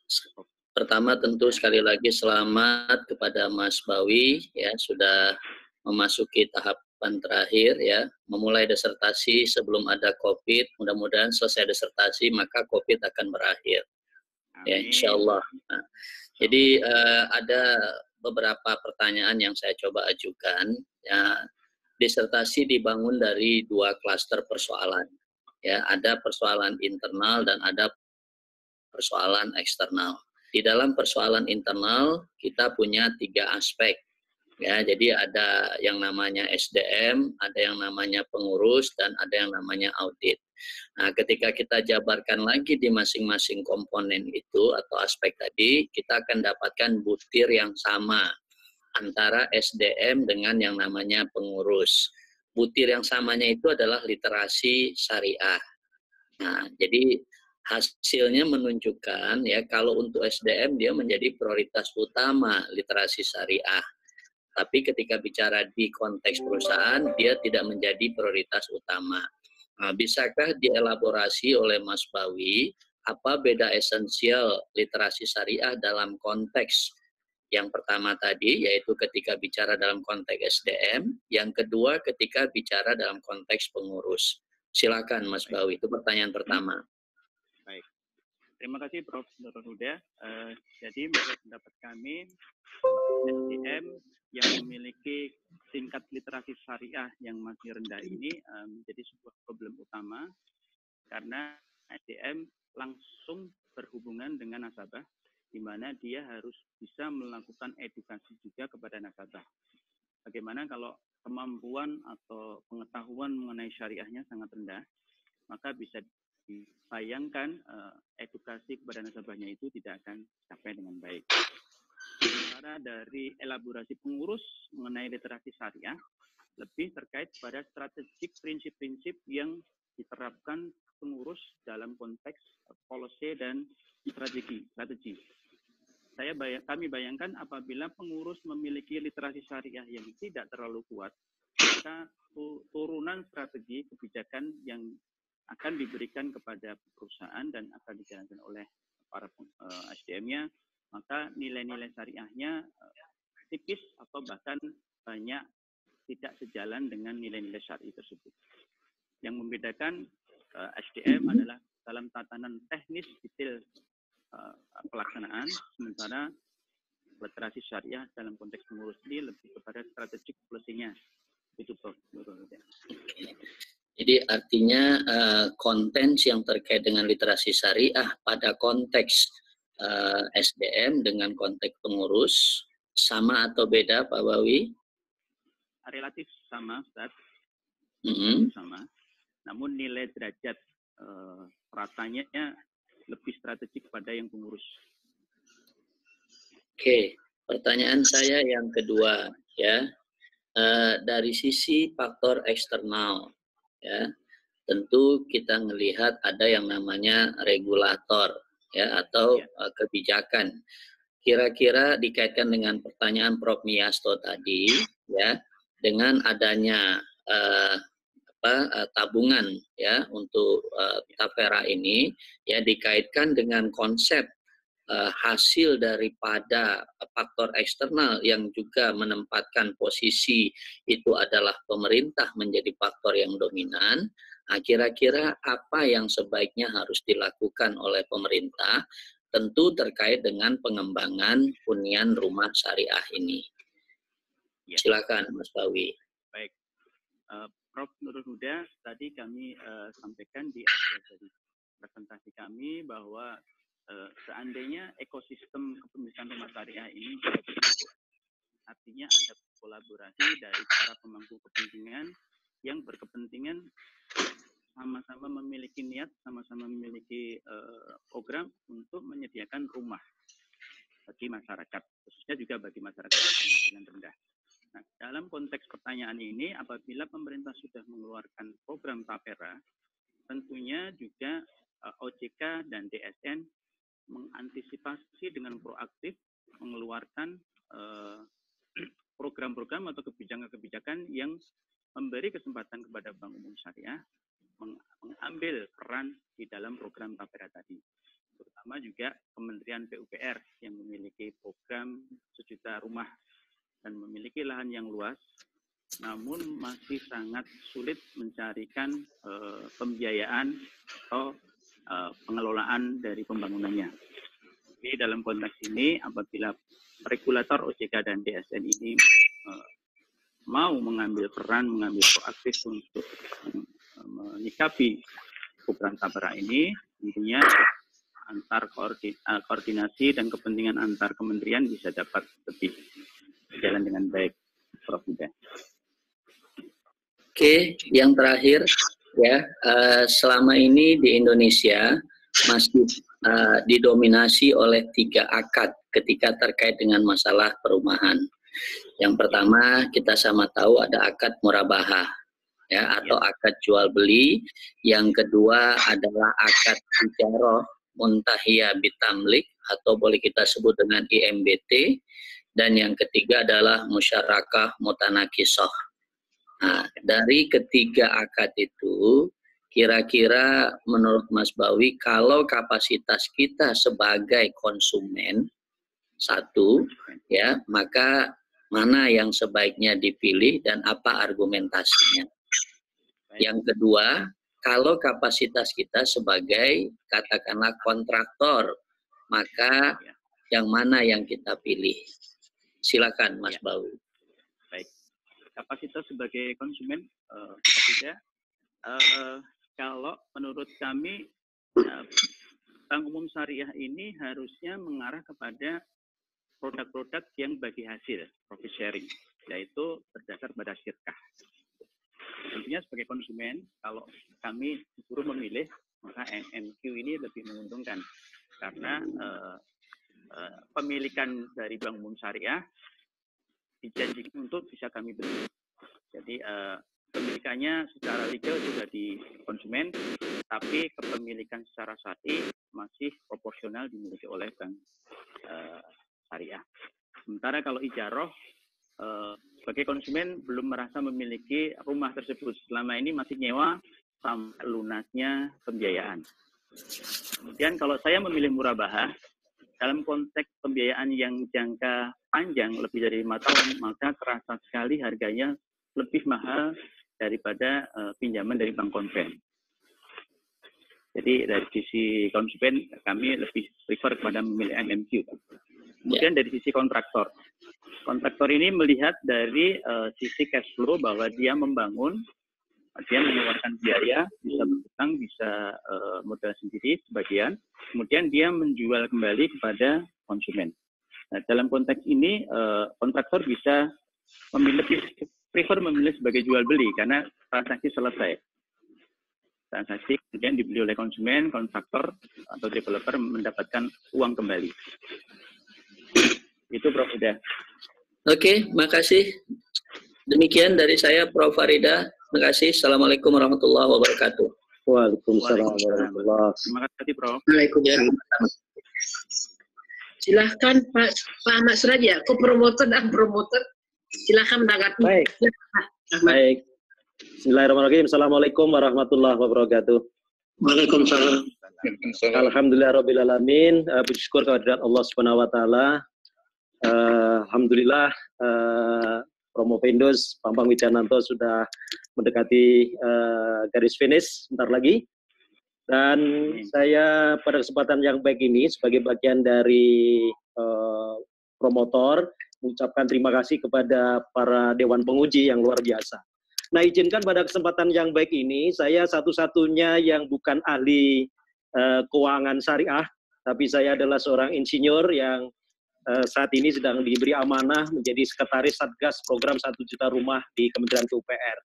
pertama tentu sekali lagi selamat kepada Mas Bawi ya sudah memasuki tahapan terakhir ya, memulai disertasi sebelum ada COVID. Mudah-mudahan selesai disertasi maka COVID akan berakhir. Ya, insyaallah. Nah, jadi ada beberapa pertanyaan yang saya coba ajukan. Ya, disertasi dibangun dari 2 klaster persoalan. Ya, ada persoalan internal dan ada persoalan eksternal. Di dalam persoalan internal kita punya 3 aspek. Ya, jadi ada yang namanya SDM, ada yang namanya pengurus, dan ada yang namanya audit. Nah, ketika kita jabarkan lagi di masing-masing komponen itu atau aspek tadi, kita akan dapatkan butir yang sama antara SDM dengan yang namanya pengurus. Butir yang samanya itu adalah literasi syariah. Nah, jadi hasilnya menunjukkan ya kalau untuk SDM dia menjadi prioritas utama literasi syariah. Tapi ketika bicara di konteks perusahaan, dia tidak menjadi prioritas utama. Nah, bisakah dielaborasi oleh Mas Bawi, apa beda esensial literasi syariah dalam konteks yang pertama tadi, yaitu ketika bicara dalam konteks SDM, yang kedua ketika bicara dalam konteks pengurus. Silakan Mas Bawi, itu pertanyaan pertama. Baik, terima kasih Prof. Nurul Huda. Jadi menurut pendapat kami, SDM yang memiliki tingkat literasi syariah yang masih rendah ini menjadi sebuah problem utama karena SDM langsung berhubungan dengan nasabah, di mana dia harus bisa melakukan edukasi juga kepada nasabah. Bagaimana kalau kemampuan atau pengetahuan mengenai syariahnya sangat rendah, maka bisa dibayangkan edukasi kepada nasabahnya itu tidak akan capai dengan baik. Sementara dari elaborasi pengurus mengenai literasi syariah lebih terkait pada strategik prinsip-prinsip yang diterapkan pengurus dalam konteks policy dan strategi. Kami bayangkan apabila pengurus memiliki literasi syariah yang tidak terlalu kuat, maka turunan strategi kebijakan yang akan diberikan kepada perusahaan dan akan dijalankan oleh para SDM-nya, maka nilai-nilai syariahnya tipis atau bahkan banyak tidak sejalan dengan nilai-nilai syar'i tersebut. Yang membedakan SDM adalah dalam tatanan teknis detail pelaksanaan, sementara literasi syariah dalam konteks pengurus ini lebih kepada strategik policy-nya. Itu Prof. Jadi artinya konten yang terkait dengan literasi syariah pada konteks SDM dengan konteks pengurus sama atau beda Pak Bawi? Relatif sama, Ustaz. Sama. Namun nilai derajat ratanya lebih strategik pada yang pengurus. Oke, pertanyaan saya yang kedua ya. Dari sisi faktor eksternal ya. Tentu kita melihat ada yang namanya regulator ya atau kebijakan. Kira-kira dikaitkan dengan pertanyaan Prof. Miyasto tadi ya, dengan adanya tabungan ya untuk Tapera ini ya dikaitkan dengan konsep hasil daripada faktor eksternal yang juga menempatkan posisi itu adalah pemerintah menjadi faktor yang dominan. Nah, kira-kira apa yang sebaiknya harus dilakukan oleh pemerintah, tentu terkait dengan pengembangan hunian rumah syariah ini. Ya. Silakan Mas Bawi. Baik, Prof. Nurul Huda, tadi kami sampaikan di akhir dari presentasi kami bahwa seandainya ekosistem kepemilikan rumah syariah ini artinya ada kolaborasi dari para pemangku kepentingan yang berkepentingan sama-sama memiliki niat, sama-sama memiliki program untuk menyediakan rumah bagi masyarakat, khususnya juga bagi masyarakat berpenghasilan rendah. Nah, dalam konteks pertanyaan ini, apabila pemerintah sudah mengeluarkan program Tapera, tentunya juga OJK dan DSN mengantisipasi dengan proaktif mengeluarkan program-program atau kebijakan-kebijakan yang memberi kesempatan kepada Bank Umum Syariah mengambil peran di dalam program Tapera tadi. Terutama juga Kementerian PUPR yang memiliki program 1 juta rumah dan memiliki lahan yang luas, namun masih sangat sulit mencarikan pembiayaan atau pengelolaan dari pembangunannya. Jadi dalam konteks ini, apabila regulator OJK dan DSN ini mau mengambil peran, mengambil proaktif untuk menyikapi program Sabara ini tentunya antar koordinasi dan kepentingan antar kementerian bisa dapat lebih berjalan dengan baik, Prof. Huda. Oke, yang terakhir ya, selama ini di Indonesia masih didominasi oleh 3 akad ketika terkait dengan masalah perumahan. Yang pertama, kita sama tahu ada akad murabahah ya, atau akad jual beli. Yang kedua adalah akad ijarah muntahiyah bitamlik atau boleh kita sebut dengan IMBT, dan yang ketiga adalah musyarakah mutanakisah. Nah, dari ketiga akad itu, kira-kira menurut Mas Bawi, kalau kapasitas kita sebagai konsumen satu, ya, maka mana yang sebaiknya dipilih dan apa argumentasinya? Yang kedua, kalau kapasitas kita sebagai katakanlah kontraktor, maka yang mana yang kita pilih? Silakan Mas Bawi. Baik, kapasitas sebagai konsumen, kalau menurut kami Bank Umum Syariah ini harusnya mengarah kepada produk-produk yang bagi hasil, profit sharing, yaitu berdasar pada syirkah. Tentunya sebagai konsumen, kalau kami disuruh memilih, maka MMQ ini lebih menguntungkan. Karena pemilikan dari Bank Umum Syariah dijanjikan untuk bisa kami beli. Jadi pemilikannya secara legal sudah di konsumen, tapi kepemilikan secara syar'i masih proporsional dimiliki oleh Bank Syariah. Sementara kalau ijarah, sebagai konsumen belum merasa memiliki rumah tersebut. Selama ini masih nyewa sampai lunasnya pembiayaan. Kemudian kalau saya memilih murabahah, dalam konteks pembiayaan yang jangka panjang lebih dari 5 tahun, maka terasa sekali harganya lebih mahal daripada pinjaman dari bank konven. Jadi dari sisi konsumen kami lebih prefer kepada memilih MMQ. Kemudian dari sisi kontraktor. Kontraktor ini melihat dari sisi cash flow bahwa dia membangun, dia mengeluarkan biaya, bisa berhutang, bisa modal sendiri sebagian, kemudian dia menjual kembali kepada konsumen. Nah, dalam konteks ini kontraktor bisa prefer memilih sebagai jual beli karena transaksi selesai. Transaksi kemudian dibeli oleh konsumen, kontraktor atau developer mendapatkan uang kembali. Itu Prof. Huda. Oke, makasih. Demikian dari saya, Prof. Farida. Terima kasih. Assalamualaikum warahmatullahi wabarakatuh. Waalaikumsalam warahmatullahi wabarakatuh. Terima kasih, Prof. Waalaikumsalam. Silahkan Pak Ahmad Suraja, co-promoter dan promoter. Silahkan menanggapi. Baik. Baik. Bismillahirrahmanirrahim. Assalamualaikum warahmatullahi wabarakatuh. Waalaikumsalam. Alhamdulillahirrahmanirrahim. Puji syukur kehadirat Allah Subhanahu wa Ta'ala. Alhamdulillah, Promo Pendos Bambang Wijananto sudah mendekati garis finish sebentar lagi. Dan saya pada kesempatan yang baik ini sebagai bagian dari promotor mengucapkan terima kasih kepada para Dewan Penguji yang luar biasa. Nah, izinkan pada kesempatan yang baik ini, saya satu-satunya yang bukan ahli keuangan syariah, tapi saya adalah seorang insinyur yang saat ini sedang diberi amanah menjadi sekretaris Satgas Program 1 Juta Rumah di Kementerian PUPR.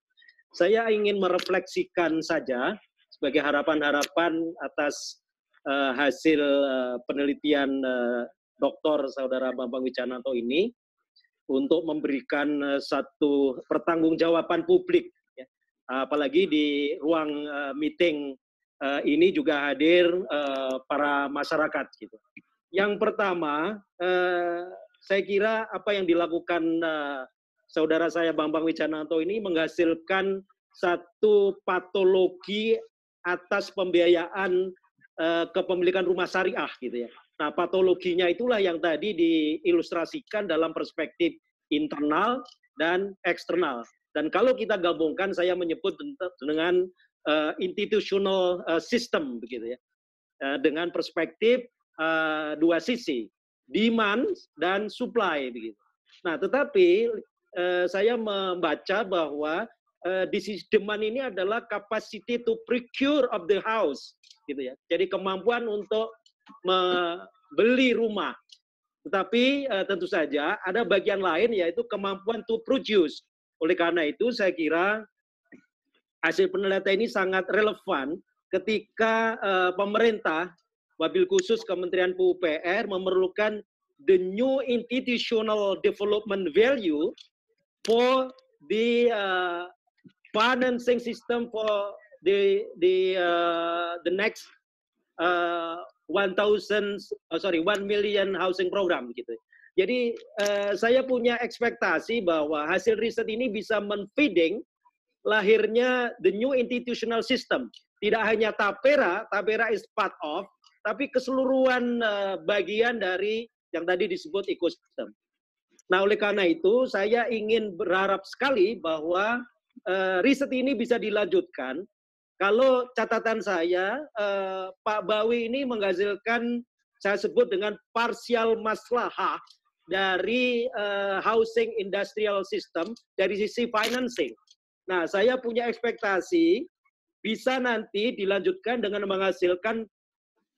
Saya ingin merefleksikan saja sebagai harapan-harapan atas hasil penelitian Dr. Saudara Bambang Wijananto ini untuk memberikan satu pertanggungjawaban publik, ya. Apalagi di ruang meeting ini juga hadir para masyarakat gitu. Yang pertama, saya kira apa yang dilakukan saudara saya Bambang Wijananto ini menghasilkan satu patologi atas pembiayaan kepemilikan rumah syariah gitu ya. Nah, patologinya itulah yang tadi diilustrasikan dalam perspektif internal dan eksternal. Dan kalau kita gabungkan, saya menyebut dengan institutional system begitu ya, dengan perspektif dua sisi, demand dan supply begitu. Nah, tetapi saya membaca bahwa disease demand ini adalah capacity to procure of the house, gitu ya. Jadi kemampuan untuk membeli rumah. Tetapi tentu saja ada bagian lain yaitu kemampuan to produce. Oleh karena itu saya kira hasil penelitian ini sangat relevan ketika pemerintah, wabil khusus Kementerian PUPR memerlukan the new institutional development value for the financing system for the next 1 million housing program gitu. Jadi saya punya ekspektasi bahwa hasil riset ini bisa menfeeding lahirnya the new institutional system. Tidak hanya Tapera is part of, tapi keseluruhan bagian dari yang tadi disebut ekosistem. Nah, oleh karena itu saya ingin berharap sekali bahwa riset ini bisa dilanjutkan. Kalau catatan saya, Pak Bawi ini menghasilkan, saya sebut dengan parsial maslahah dari housing industrial system dari sisi financing. Nah, saya punya ekspektasi bisa nanti dilanjutkan dengan menghasilkan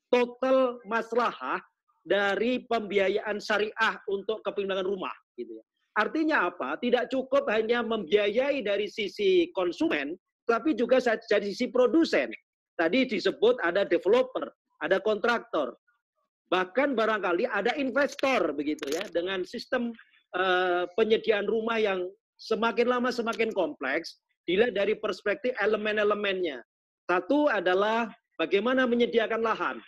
total maslahah dari pembiayaan syariah untuk kepemilikan rumah. Gitu ya. Artinya apa? Tidak cukup hanya membiayai dari sisi konsumen, tapi juga dari sisi produsen. Tadi disebut ada developer, ada kontraktor, bahkan barangkali ada investor begitu ya. Dengan sistem penyediaan rumah yang semakin lama semakin kompleks, dilihat dari perspektif elemen-elemennya. Satu adalah bagaimana menyediakan lahan.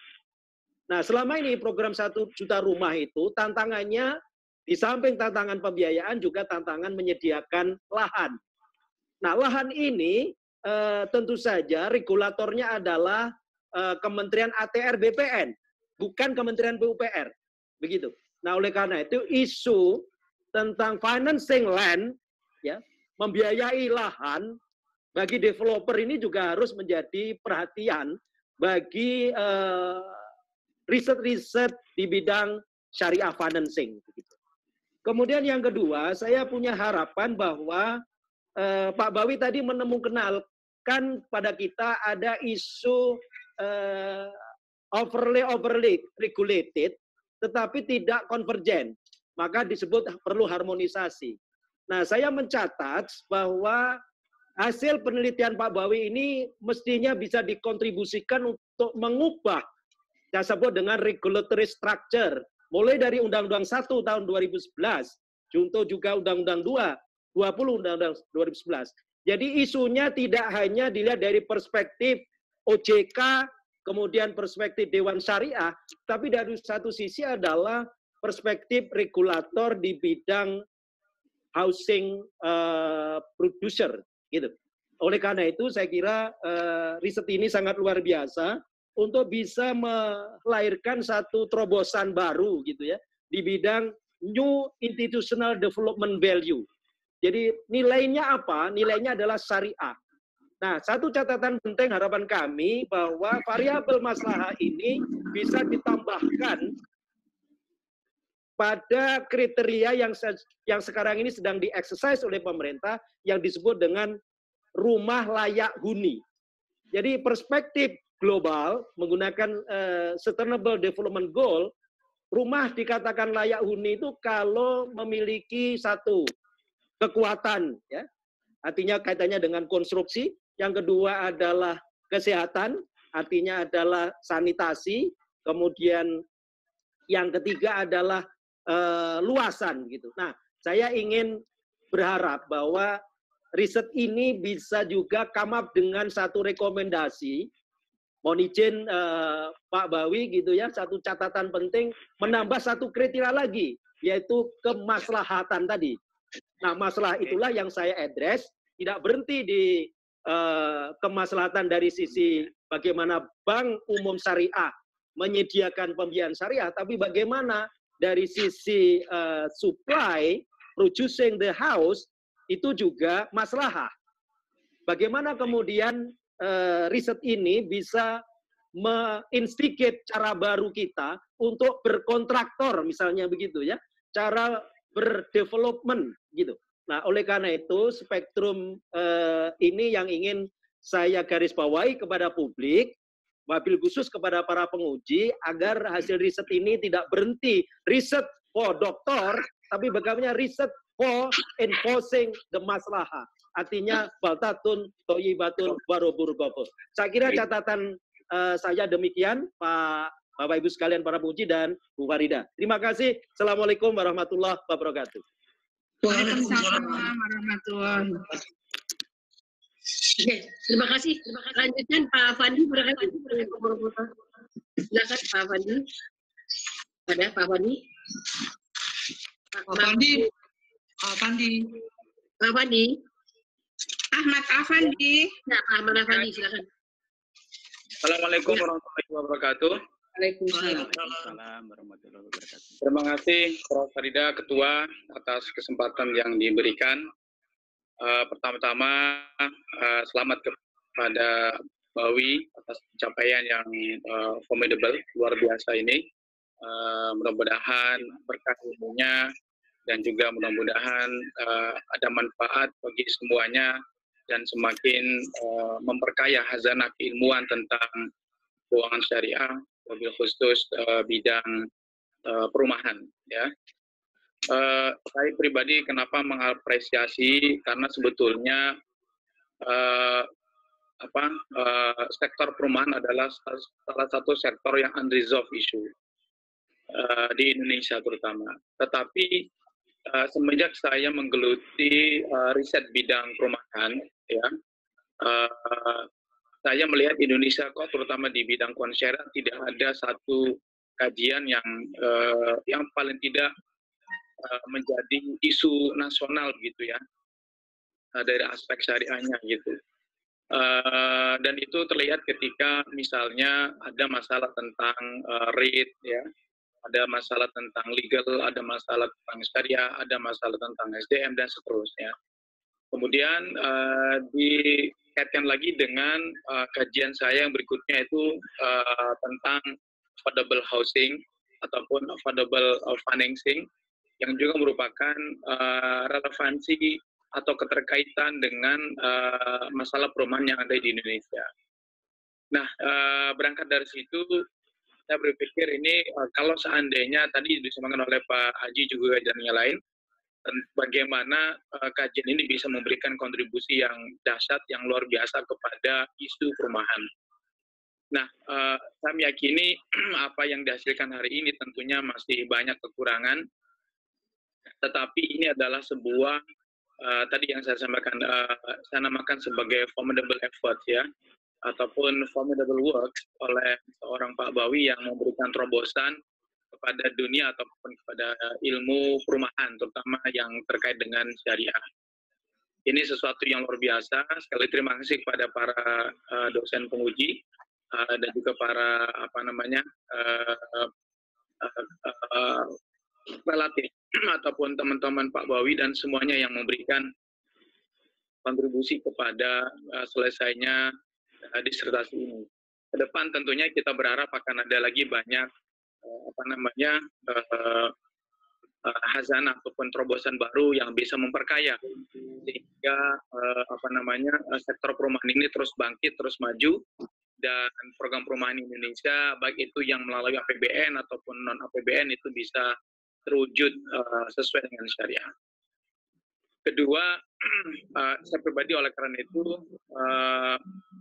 Nah, selama ini program 1 juta rumah itu tantangannya di samping tantangan pembiayaan juga tantangan menyediakan lahan. Nah, lahan ini tentu saja regulatornya adalah Kementerian ATR BPN, bukan Kementerian PUPR. Begitu. Nah, oleh karena itu isu tentang financing land, ya, membiayai lahan bagi developer ini juga harus menjadi perhatian bagi riset-riset di bidang syariah financing. Kemudian yang kedua, saya punya harapan bahwa Pak Bawi tadi menemukan pada kita ada isu overly regulated, tetapi tidak konvergen. Maka disebut perlu harmonisasi. Nah, saya mencatat bahwa hasil penelitian Pak Bawi ini mestinya bisa dikontribusikan untuk mengubah, saya sebut dengan regulatory structure, mulai dari Undang-Undang 1 tahun 2011, junto juga Undang-Undang 20 Undang-Undang 2011. Jadi isunya tidak hanya dilihat dari perspektif OJK, kemudian perspektif Dewan Syariah, tapi dari satu sisi adalah perspektif regulator di bidang housing producer, gitu. Oleh karena itu, saya kira riset ini sangat luar biasa untuk bisa melahirkan satu terobosan baru, gitu ya, di bidang new institutional development value. Jadi nilainya apa? Nilainya adalah syariah. Nah, satu catatan penting harapan kami bahwa variabel maslahah ini bisa ditambahkan pada kriteria yang sekarang ini sedang di-exercise oleh pemerintah yang disebut dengan rumah layak huni. Jadi perspektif global menggunakan Sustainable Development Goal, rumah dikatakan layak huni itu kalau memiliki satu kekuatan, ya, artinya kaitannya dengan konstruksi. Yang kedua adalah kesehatan, artinya adalah sanitasi. Kemudian yang ketiga adalah luasan gitu. Nah, saya ingin berharap bahwa riset ini bisa juga come up dengan satu rekomendasi. Mohon izin Pak Bawi gitu ya, satu catatan penting menambah satu kriteria lagi, yaitu kemaslahatan tadi. Nah, masalah itulah yang saya address, tidak berhenti di kemaslahatan dari sisi bagaimana Bank Umum Syariah menyediakan pembiayaan syariah, tapi bagaimana dari sisi supply, producing the house, itu juga maslahah. Bagaimana kemudian riset ini bisa menginstigate cara baru kita untuk berkontraktor, misalnya begitu ya, cara berdevelopment gitu. Nah, oleh karena itu spektrum ini yang ingin saya garis bawahi kepada publik, wabil khusus kepada para penguji, agar hasil riset ini tidak berhenti riset for doktor, tapi bagaimana riset for enforcing the maslahah. Artinya baltatun toyibatun warobur gopo. Saya kira catatan saya demikian, Bapak Ibu sekalian para penguji dan Bu Farida. Terima kasih. Assalamualaikum warahmatullahi wabarakatuh. Waalaikumsalam warahmatullahi wabarakatuh. Oke, terima kasih. Lanjutkan Pak Fandi, silakan Pak Fandi. Ada Pak Fandi? Pak Fandi. Ahmad Afandi. Ya, Pak Ahmad Afandi, silakan. Assalamualaikum warahmatullahi wabarakatuh. Waalaikumsalam warahmatullahi wabarakatuh. Terima kasih Prof. Farida, Ketua, atas kesempatan yang diberikan. Pertama-tama, selamat kepada Bawi atas pencapaian yang formidable, luar biasa ini. Mudah-mudahan berkah ilmunya dan juga mudah-mudahan ada manfaat bagi semuanya dan semakin memperkaya khazanah keilmuan tentang keuangan syariah, wabil khusus bidang perumahan. Ya, saya pribadi kenapa mengapresiasi, karena sebetulnya sektor perumahan adalah salah satu sektor yang unresolved issue di Indonesia terutama. Tetapi semenjak saya menggeluti riset bidang perumahan, ya, saya melihat Indonesia kok terutama di bidang keuangan syariah tidak ada satu kajian yang paling tidak menjadi isu nasional gitu ya, dari aspek syariahnya gitu. Dan itu terlihat ketika misalnya ada masalah tentang rate, ya, ada masalah tentang legal, ada masalah tentang syariah, ada masalah tentang SDM dan seterusnya. Kemudian dikaitkan lagi dengan kajian saya yang berikutnya itu tentang affordable housing ataupun affordable financing, yang juga merupakan relevansi atau keterkaitan dengan masalah perumahan yang ada di Indonesia. Nah, berangkat dari situ, saya berpikir ini kalau seandainya tadi disampaikan oleh Pak Haji juga dan yang lain, bagaimana kajian ini bisa memberikan kontribusi yang dahsyat, yang luar biasa kepada isu perumahan. Nah, saya meyakini apa yang dihasilkan hari ini tentunya masih banyak kekurangan, tetapi ini adalah sebuah tadi yang saya sampaikan, saya namakan sebagai formidable effort, ya, ataupun formidable work oleh seorang Pak Bawi yang memberikan terobosan kepada dunia ataupun kepada ilmu perumahan, terutama yang terkait dengan syariah. Ini sesuatu yang luar biasa. Sekali terima kasih kepada para dosen penguji dan juga para relatif ataupun teman-teman Pak Bawi dan semuanya yang memberikan kontribusi kepada selesainya disertasi ini. Ke depan tentunya kita berharap akan ada lagi banyak khazanah ataupun terobosan baru yang bisa memperkaya sehingga sektor perumahan ini terus bangkit, terus maju, dan program perumahan Indonesia baik itu yang melalui APBN ataupun non APBN itu bisa terwujud sesuai dengan syariah. Kedua, saya pribadi oleh karena itu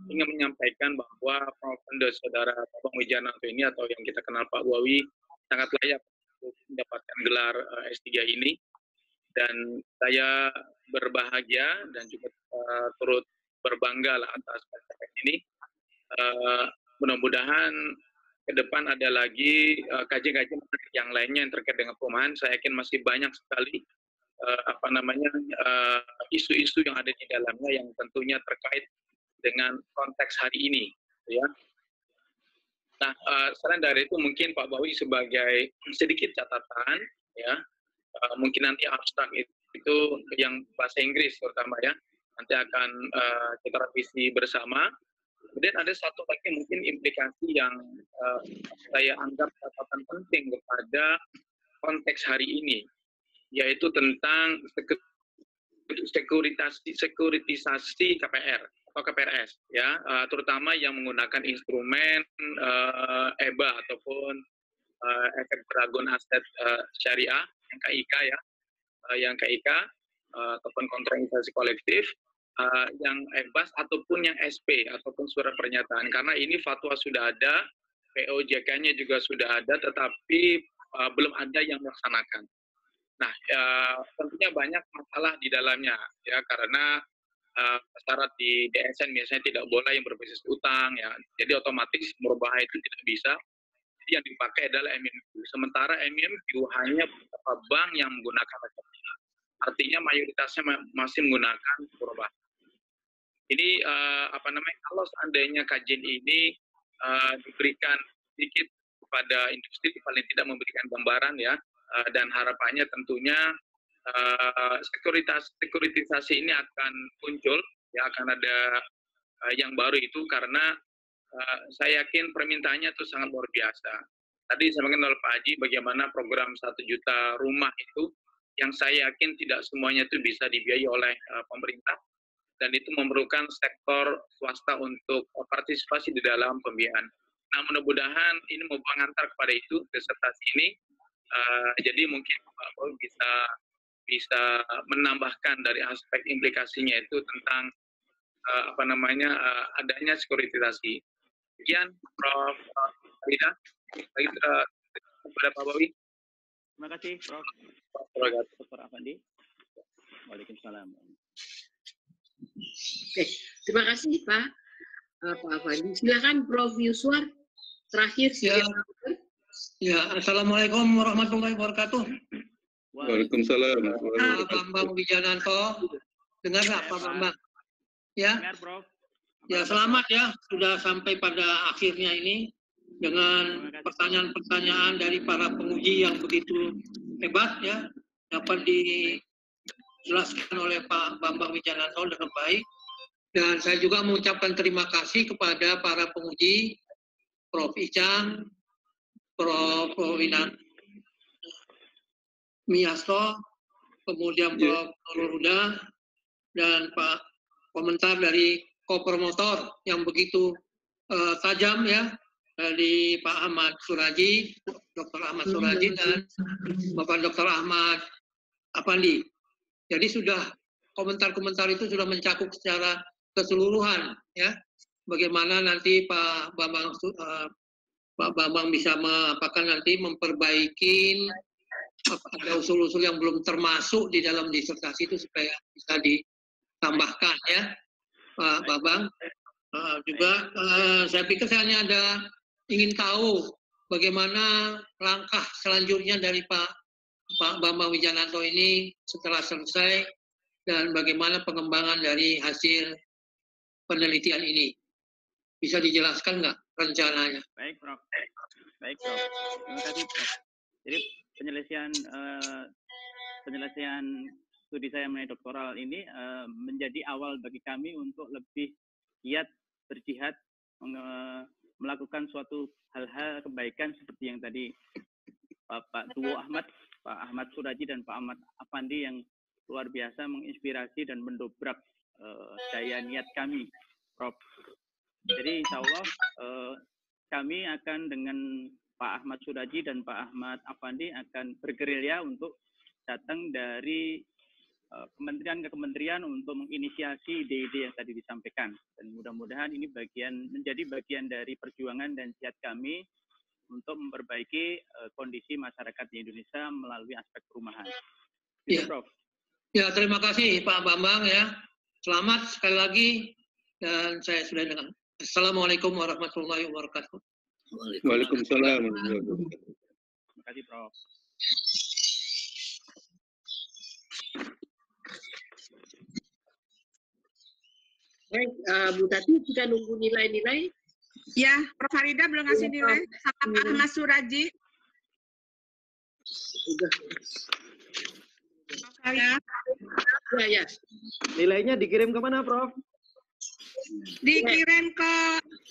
ingin menyampaikan bahwa Prof. Saudara Bambang Wijananto ini atau yang kita kenal Pak Bawi sangat layak untuk mendapatkan gelar S3 ini, dan saya berbahagia dan juga turut berbangga lah atas pencapaian ini. Mudah-mudahan ke depan ada lagi kajian-kajian yang lainnya yang terkait dengan perumahan. Saya yakin masih banyak sekali isu-isu yang ada di dalamnya yang tentunya terkait dengan konteks hari ini, ya. Nah, selain dari itu mungkin Pak Bawi sebagai sedikit catatan, ya, mungkin nanti abstrak itu yang bahasa Inggris terutama, ya, nanti akan kita revisi bersama. Kemudian ada satu lagi mungkin implikasi yang saya anggap catatan penting kepada konteks hari ini, yaitu tentang sekuritisasi KPR atau KPRS ya, terutama yang menggunakan instrumen EBA ataupun efek dragon aset syariah yang KIK ya, yang KIK ataupun kontrainvestasi kolektif, yang EBAS ataupun yang SP ataupun surat pernyataan, karena ini fatwa sudah ada, POJK-nya juga sudah ada, tetapi belum ada yang melaksanakan. Nah, tentunya banyak masalah di dalamnya ya, karena syarat di DSN biasanya tidak boleh yang berbasis utang ya, jadi otomatis merubah itu tidak bisa. Jadi yang dipakai adalah MMQ. Sementara MMQ hanya beberapa bank yang menggunakan rekening, artinya mayoritasnya masih menggunakan merubah. Jadi kalau seandainya kajian ini diberikan sedikit kepada industri, paling tidak memberikan gambaran ya, dan harapannya tentunya sekuritisasi ini akan muncul ya, akan ada yang baru itu, karena saya yakin permintaannya itu sangat luar biasa. Tadi disampaikan oleh Pak Haji bagaimana program 1 juta rumah itu yang saya yakin tidak semuanya itu bisa dibiayai oleh pemerintah, dan itu memerlukan sektor swasta untuk partisipasi di dalam pembiayaan. Nah, mudah-mudahan ini mau mengantar kepada itu disertasi ini. Jadi mungkin Pak Paul bisa menambahkan dari aspek implikasinya itu tentang adanya sekuritisasi. Sekian Prof. Rida. Lagi kepada Pak Bawi. Terima kasih Prof. Dr. Afandi. Waalaikumsalam. Terima kasih Pak Afandi. Silakan Prof. Yuswar terakhir. Ya, Assalamualaikum warahmatullahi wabarakatuh. Waalaikumsalam. Pak Bambang Wijananto, dengar nggak Pak Bambang? Ya. Dengar, Prof. Ya, selamat ya sudah sampai pada akhirnya ini dengan pertanyaan-pertanyaan dari para penguji yang begitu hebat ya, dapat dijelaskan oleh Pak Bambang Wijananto dengan baik. Dan saya juga mengucapkan terima kasih kepada para penguji, Prof. Icang, Prof. Miyasto, kemudian Prof. Nurhuda, dan Pak komentar dari kopromotor yang begitu tajam ya, dari Pak Ahmad Suraji, Dr. Ahmad Suraji, dan Bapak Dr. Ahmad Afandi. Jadi sudah komentar-komentar itu sudah mencakup secara keseluruhan ya, bagaimana nanti Pak Bambang bisa nanti memperbaiki ada usul-usul yang belum termasuk di dalam disertasi itu supaya bisa ditambahkan ya Pak Bambang. Juga saya pikir saya hanya ingin tahu bagaimana langkah selanjutnya dari Pak Bambang Wijananto ini setelah selesai, dan bagaimana pengembangan dari hasil penelitian ini. Bisa dijelaskan nggak rencananya? Baik, Prof. Baik, Prof. Terima kasih, Prof. Jadi penyelesaian studi saya mengenai doktoral ini menjadi awal bagi kami untuk lebih giat berjihad melakukan suatu hal-hal kebaikan seperti yang tadi Pak Ahmad Suraji dan Pak Ahmad Afandi yang luar biasa menginspirasi dan mendobrak daya niat kami, Prof. Jadi insya Allah kami akan dengan Pak Ahmad Suraji dan Pak Ahmad Afandi akan bergerilya untuk datang dari kementerian ke kementerian untuk menginisiasi ide-ide yang tadi disampaikan. Dan mudah-mudahan ini menjadi bagian dari perjuangan dan jihad kami untuk memperbaiki kondisi masyarakat di Indonesia melalui aspek perumahan. Ya. Prof. Ya, terima kasih Pak Bambang ya. Selamat sekali lagi, dan saya sudah dengar. Assalamualaikum warahmatullahi wabarakatuh. Waalaikumsalam. Terima kasih, Prof. Baik, Bu Tati, kita nunggu nilai-nilai. Ya, Prof. Farida belum ngasih nilai. Sama Pak Ahmad Suraji. Ya. Ya. Nilainya dikirim ke mana, Prof? Dikirim ke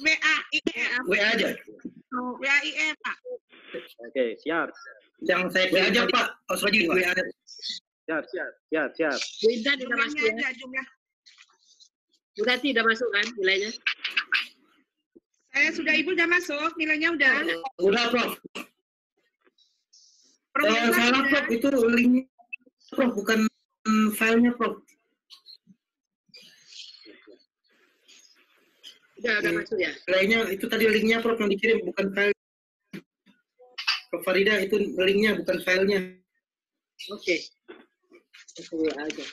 WAIE. WA aja. WAIE, Pak. Oke, siap. Yang saya WA aja, Pak. Harus lagi WA aja. Siap. Bu Intan sudah masuk ya? Jumlahnya aja, jumlah. Bu Tati sudah masuk kan nilainya? Saya sudah, Ibu udah masuk, nilainya udah. Udah, Prof. Profesor Salah, Prof. Itu linknya, Prof. Bukan filenya, Prof. Udah masuk ya? Nilainya itu tadi linknya, Prof, yang dikirim, bukan file. Prof Farida, itu linknya, bukan filenya. Oke. Oke aja.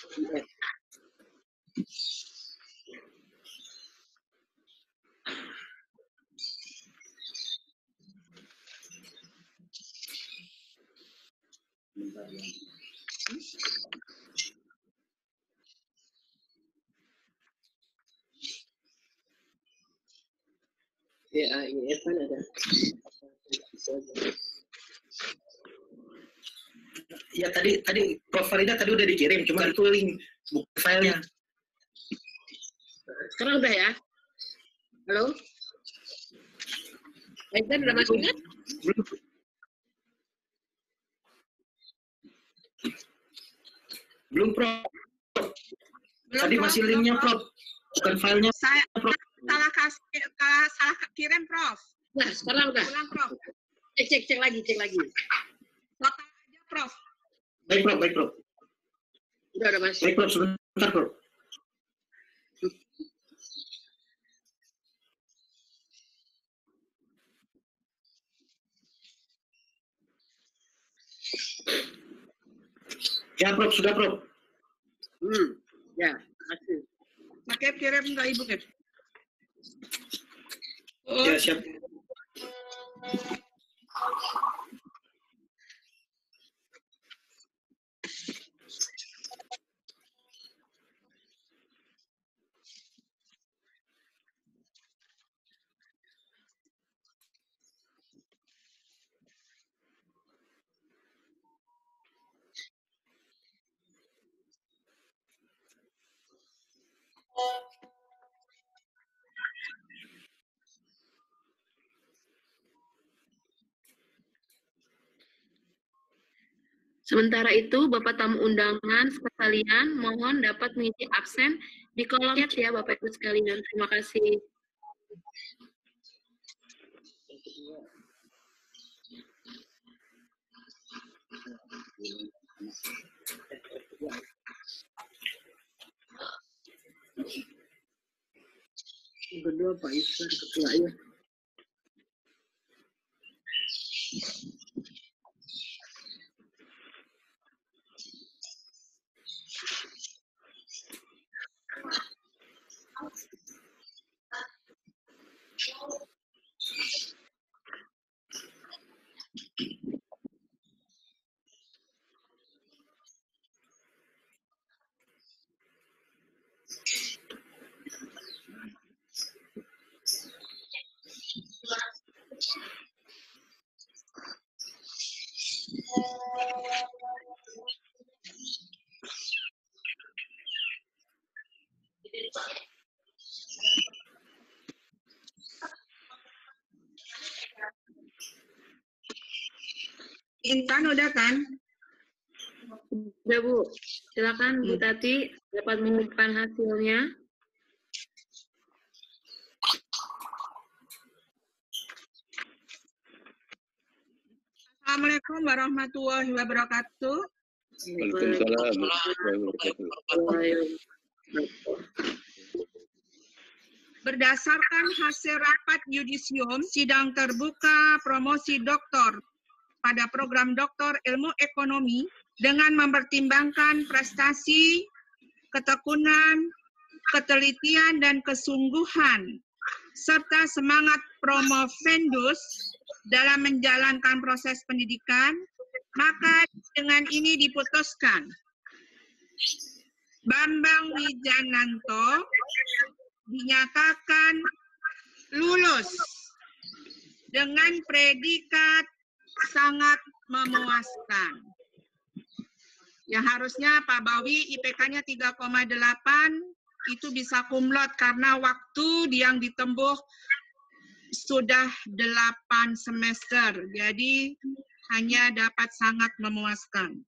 IF kan ada. Ya tadi Prof Farida tadi udah dikirim, cuma itu link, bukan filenya. Sekarang udah ya? Halo? Baik, udah masuk kan? Belum, Prof. Tadi masih linknya, Prof. Bukan filenya. Saya Prof. salah kirim, Prof. Nah, sekarang udah. Ulang, Prof. Cek lagi. Total aja, Prof. Baik, Prof. Udah masuk. Baik, Prof. Sebentar, Prof. Ya, Prof. Sudah, Prof. Ya, masuk. Pakai kirim ke Ibu, Kep. Ya, siap. Sementara itu, Bapak tamu undangan sekalian, mohon dapat mengisi absen di kolom chat ya, Bapak Ibu sekalian. Terima kasih. Yang kedua Pak Isfar, ketuanya. Intan udah kan? Udah, Bu. Silakan Bu Tati dapat mengumumkan hasilnya. Assalamualaikum warahmatullahi wabarakatuh. Waalaikumsalam warahmatullahi wabarakatuh. Berdasarkan hasil rapat yudisium sidang terbuka promosi doktor pada program doktor ilmu ekonomi dengan mempertimbangkan prestasi, ketekunan, ketelitian, dan kesungguhan, serta semangat promovendus dalam menjalankan proses pendidikan, maka dengan ini diputuskan Bambang Wijananto dinyatakan lulus dengan predikat sangat memuaskan. Yang harusnya Pak Bawi IPK-nya 3,8 itu bisa kumlot karena waktu yang ditempuh sudah 8 semester. Jadi hanya dapat sangat memuaskan.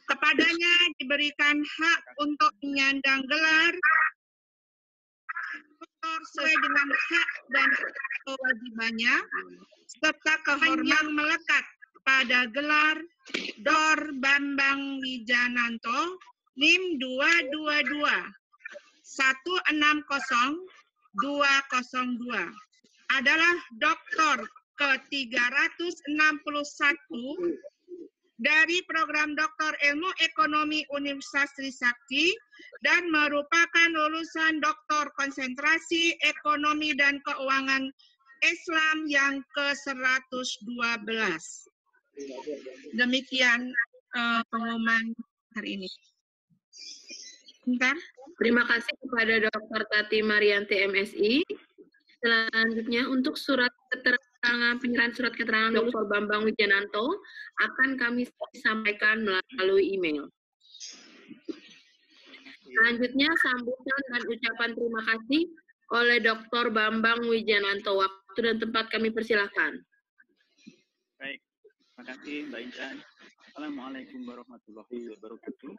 Kepadanya diberikan hak untuk menyandang gelar doktor sesuai dengan hak dan kewajibannya, serta kehormatan melekat pada gelar Dr. Bambang Wijananto, NIM 222 160202, adalah doktor ke-361 dari program Doktor Ilmu Ekonomi Universitas Trisakti dan merupakan lulusan Doktor Konsentrasi Ekonomi dan Keuangan Islam yang ke-112. Demikian pengumuman hari ini. Bentar. Terima kasih kepada Dr. Tati Marianti MSI. Selanjutnya untuk surat keterangan penyerahan surat keterangan Dr. Bambang Wijananto akan kami sampaikan melalui email. Selanjutnya sambutan dan ucapan terima kasih oleh Dr. Bambang Wijananto. Waktu dan tempat kami persilahkan. Baik, terima kasih Mbak Intan. Assalamualaikum warahmatullahi wabarakatuh.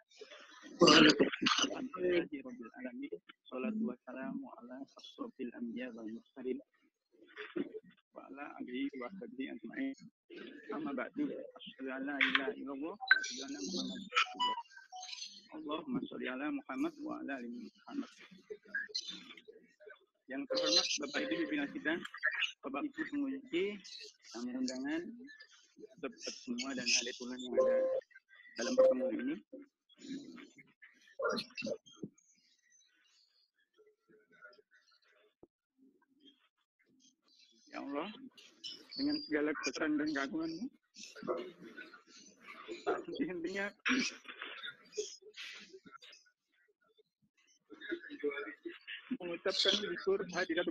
Alhamdulillahirrahmanirrahim. Salatu wassalamu ala asrofil anbiya wal mursalin wa ala alihi wa sahbihi ajma'in. Amma ba'du, asyhadu an la ilaha illallah wa asyhadu anna Muhammadan rasulullah. Allahumma sholli ala Muhammad wa ala ali Muhammad. Yang terhormat Bapak Ibu pimpinan sidang, Bapak Ibu penguji, tamu undangan, serta semua dan ahli tulen yang ada dalam pertemuan ini. Ya Allah, dengan segala kebesaran dan keagungan-Mu, tak henti-hentinya mengucapkan syukur hadirat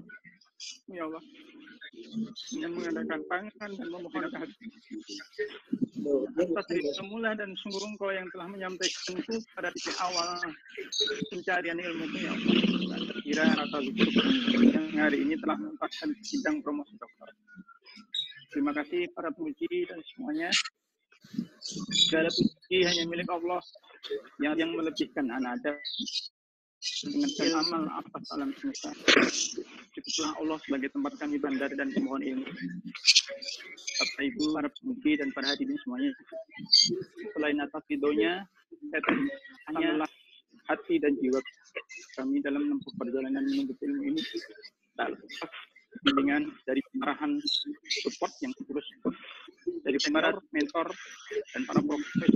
ya Allah, dengan mengadakan pangan dan memohon kehadiran atas diri semula dan sungguh Engkau yang telah menyampaikanku pada titik awal pencarian ilmu-Mu ya Allah. Dan terkira rasa syukur yang hari ini telah merupakan sidang promosi dokter. Terima kasih para pemuji dan semuanya. Segala puji hanya milik Allah yang melebihkan anak Adam dengan amal atas alam semesta. Cukuplah Allah sebagai tempat kami bandar dan pemohon ilmu. Bapak Ibu, para pemuji dan para hadirin semuanya. Selain atas ridhonya, hanya hati dan jiwa kami dalam menempuh perjalanan menuntut ilmu ini tak lepas bimbingan dari pengarahan support yang terus dari para mentor dan para profesor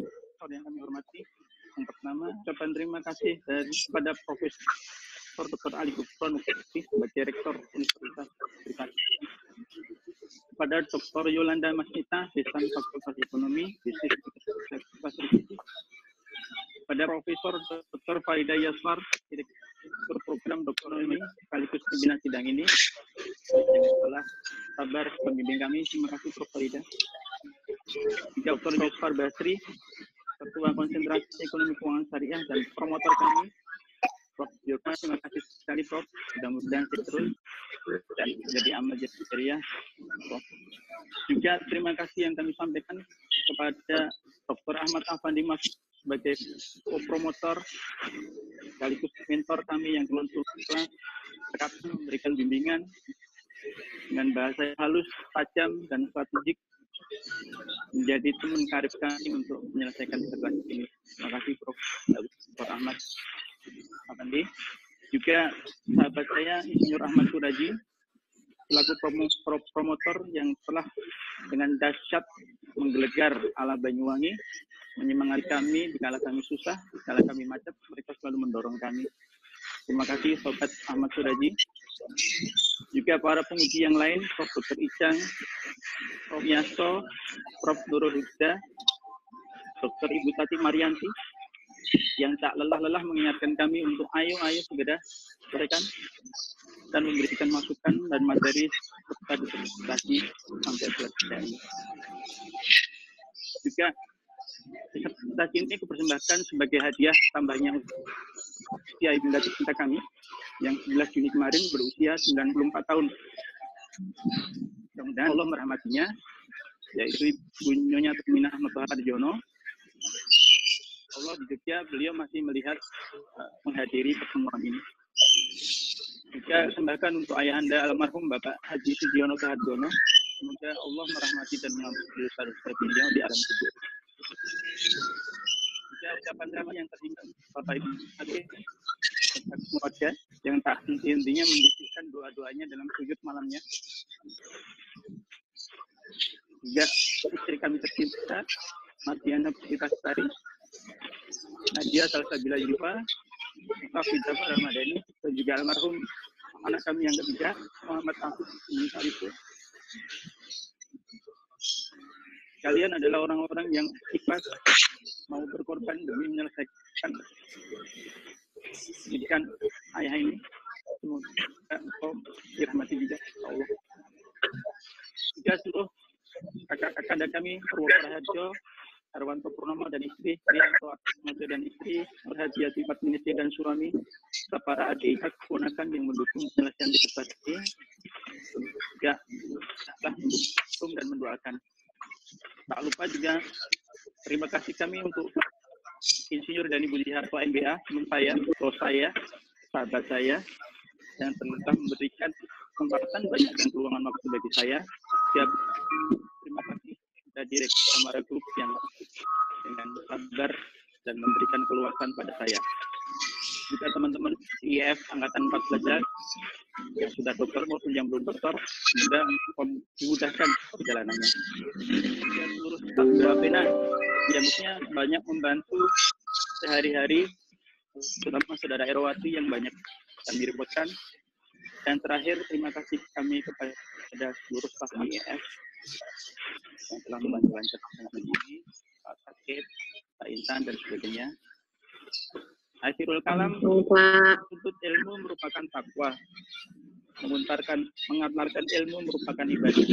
yang kami hormati. Yang pertama, ucapan terima kasih kepada Profesor Dr. Ali Gufron sebagai Rektor Universitas Trisakti, kepada Dr. Yolanda Masnita, Dekan Fakultas Ekonomi, Universitas Trisakti, kepada Profesor Dr. Farida Yaswar, Direktur Program Dr. Ekonomi, sekaligus pimpinan sidang ini, yang telah sabar membimbing kami. Terima kasih Prof. Farida. Dr. Jofar Basri, Ketua Konsentrasi Ekonomi Keuangan Syariah dan promotor kami, Prof. Jofar. Terima kasih sekali Prof. Mudah-mudahan terus dan jadi amal jariah. Juga terima kasih yang kami sampaikan kepada Dr. Ahmad Afandi Mas sebagai promotor sekaligus mentor kami yang telah memberikan bimbingan dengan bahasa halus, tajam, dan strategik menjadi teman karib kami untuk menyelesaikan tugas ini. Terima kasih Prof. Ahmad Afandi. Juga sahabat saya Insinyur Ahmad Suraji selaku promotor yang telah dengan dahsyat menggelegar ala Banyuwangi, menyemangati kami dikala kami susah, dikala kami macet, mereka selalu mendorong kami. Terima kasih Sobat Ahmad Suraji. Juga para penguji yang lain, Prof. Dr. Icang, Prof. Yaso, Prof. Nurul Huda, Dr. Ibu Tati Marianti, yang tak lelah-lelah mengingatkan kami untuk ayo segera selesaikan dan memberikan masukan dan materi serta disertasi sampai selesai. Juga disertasi ini kupersembahkan sebagai hadiah tambahnya usia ibunda tercinta kami yang 11 Juni kemarin berusia 94 tahun. Mudah-mudahan Allah merahmatinya, yaitu Ibu Nyonya Tuminah Noto Harjono, Allah di Jogja beliau masih melihat menghadiri pertemuan ini. Juga sembahkan untuk ayahanda almarhum Bapak Haji Sugiono Sahardono. Semoga Allah merahmati dan mengampuni dosa-dosa beliau di alam kubur. Juga ucapan selamat yang terhimpan Bapak Ibu Hakim keluarga yang tak henti-hentinya membisikkan doa-doanya dalam sujud malamnya. Juga istri kami tercinta Mardiana Putri Kastari, Nadia Salsabila Yufa, Kafidah Ramadhani, dan juga almarhum anak kami yang ketiga, Muhammad Afif Muntarifu. Kalian adalah orang-orang yang ikhlas mau berkorban demi menyelesaikan pendidikan ayah ini. Semoga engkau dirahmati juga Allah. Juga seluruh kakak-kakak dan kami, Purwokerto Harjo, Arwanto Purnomo dan istri, Rianto Atmaja dan istri, Nurhadiati Fatminisi dan suami, para adik keponakan yang mendukung penyelesaian disertasi, juga telah mendukung dan mendoakan. Tak lupa juga terima kasih kami untuk Insinyur Dani Budi Harto MBA, teman saya, bos saya, sahabat saya, yang telah memberikan kesempatan banyak dan peluangan waktu bagi saya. Terima kasih kepada Direktur Samara Group yang dengan sabar dan memberikan keluasan pada saya. Juga teman-teman IF Angkatan 14 yang sudah dokter maupun yang belum dokter, semoga dimudahkan perjalanannya. Dan seluruh staf Grapena yang maksudnya banyak membantu sehari-hari, terutama saudara Erowati yang banyak kami repotkan. Dan terakhir, terima kasih kami kepada seluruh staf IF yang telah membantu lancarkan ini, Pak Sakit, Pak Intan, dan sebagainya. Akhirul kalam, menuntut ilmu merupakan takwa, mengantarkan ilmu merupakan ibadah,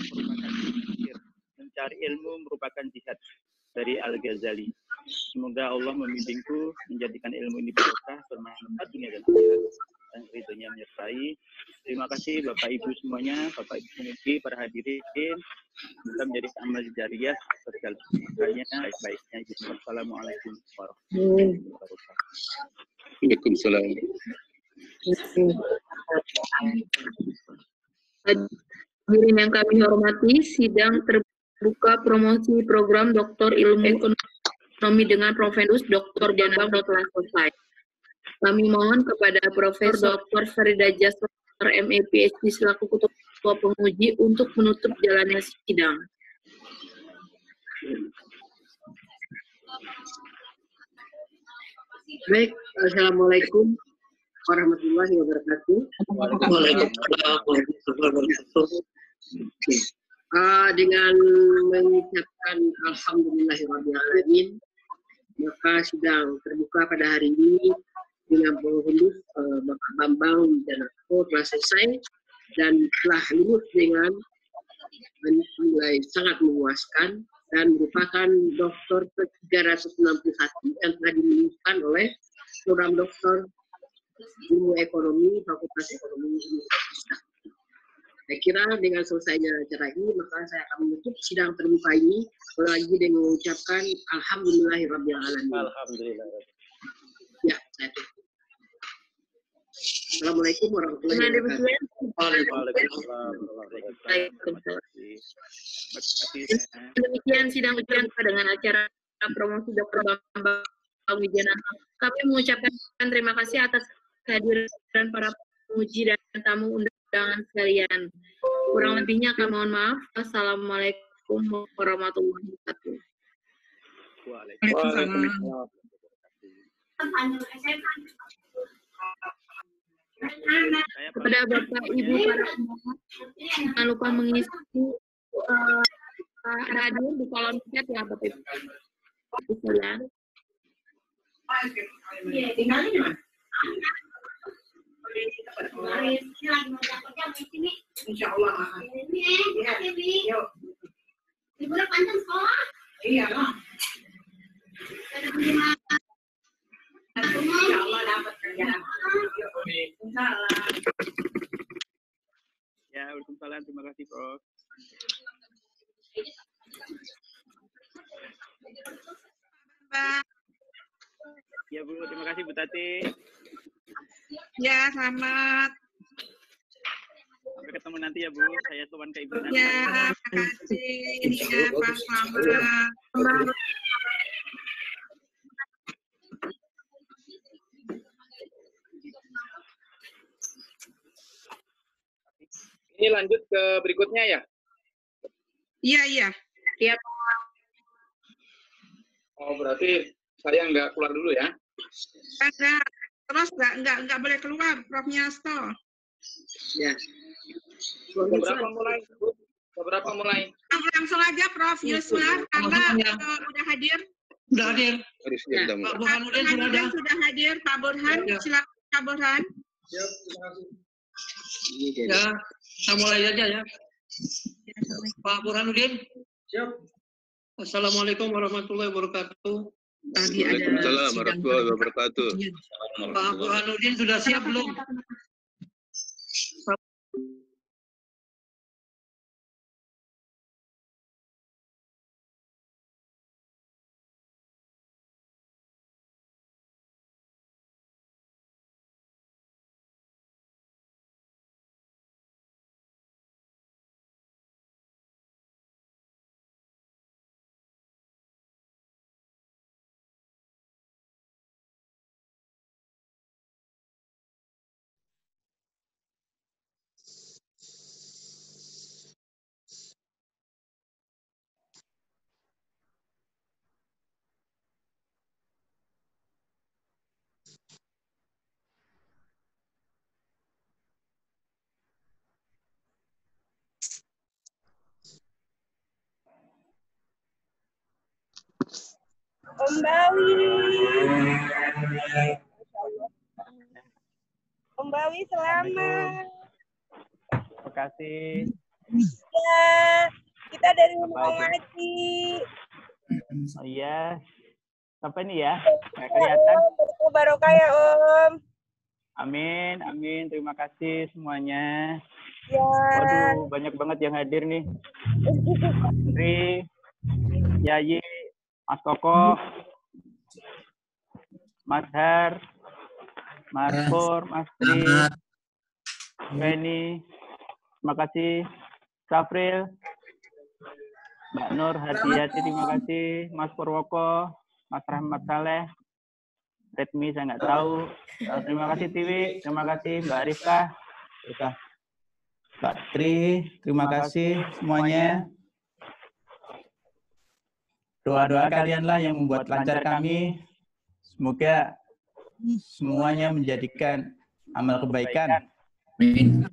merupakan zikir, mencari ilmu merupakan jihad, dari Al-Ghazali. Semoga Allah membimbingku menjadikan ilmu ini berkah, bermanfaat dunia dan akhirat, dan ridhonya menyertai. Terima kasih Bapak Ibu semuanya, Bapak Ibu Pemimpin, para hadirin. Kita menjadi amal jariah segala semuanya baik-baiknya. Wassalamualaikum warahmatullahi wabarakatuh. Waalaikumsalam. Hadirin yang kami hormati, sidang terbuka promosi program Doktor Ilmu Ekonomi dengan Profesor Dr. Janabang telah selesai. Kami mohon kepada Profesor Dr. Farida Jasra MA PhD selaku Ketua Penguji untuk menutup jalannya sidang. Baik, Assalamualaikum warahmatullahi wabarakatuh. Waalaikumsalam warahmatullahi wabarakatuh. Dengan mengucapkan alhamdulillahirrahmanirrahim, maka sidang terbuka pada hari ini dengan penghulu Bapak Bambang Wijananto telah selesai dan telah lulus dengan nilai sangat memuaskan dan merupakan doktor ke-361 yang telah diluluskan oleh program doktor ilmu ekonomi Fakultas Ekonomi Universitas. Saya kira dengan selesainya acara ini, maka saya akan menutup sidang terbuka ini lagi dengan mengucapkan alhamdulillahirrahmanirrahim. Alhamdulillah. Ya, saya tutup. Assalamualaikum warahmatullahi wabarakatuh. Demikian sidang ujian dengan acara promosi Dr. Bambang Wijananto. Kami mengucapkan terima kasih atas kehadiran para penguji dan tamu undangan sekalian. Kurang lebihnya kami mohon maaf. Assalamualaikum warahmatullahi wabarakatuh. Waalaikumsalam. Kepada Bapak Ibu para pemohon, jangan lupa mengisi radio di kolom chat ya Bapak Ibu. Sekalian. Insya Allah. Liburan panjang sekolah. Iya lah. Insya Allah dapat kerjaan. Insya Allah. Ya, waalaikumsalam. Terima kasih, Prof. Mbak. Ya Bu, terima kasih Bu Tati. Ya, selamat. Sampai ketemu nanti ya Bu. Saya sowan ke Ibu nanti. Ya, makasih. Ya, Pak, selamat. Ini lanjut ke berikutnya ya? Iya, iya. Iya, Oh, berarti saya nggak keluar dulu ya? Enggak. Terus enggak boleh keluar, Profnya stop. Ya. Berapa mulai? Berapa mulai? Langsung aja Prof Yuswa, karena udah hadir. Sudah hadir. Ya. Pak Burhanuddin sudah ada. Sudah hadir, Pak Burhan. Ya. Silakan Pak Burhan. Ya, kita mulai aja ya. Pak Burhanuddin. Siap. Assalamualaikum warahmatullahi wabarakatuh. Waalaikumsalam warahmatullahi wabarakatuh. Pak Burhanuddin sudah siap belum? Om Bawi. Om Bawi selamat. Terima kasih. Ya, kita dari Muhammadi. Oh iya. Sampai nih ya? Nggak kelihatan. Barokah ya Om. Amin, amin. Terima kasih semuanya. Ya. Waduh, banyak banget yang hadir nih. Andri, Yayi, Mas Koko, Mas Har, Mas Pur, Mas Tri, Feni, terima kasih. Safril, Mbak Nur Hadiati, terima kasih. Mas Purwoko, Mas Rahmat Saleh, Redmi saya nggak tahu. Terima kasih Tiwi, terima kasih Mbak Rifka, Mbak Tri, terima kasih semuanya. Doa-doa kalianlah yang membuat lancar kami. Semoga semuanya menjadikan amal kebaikan. Amin.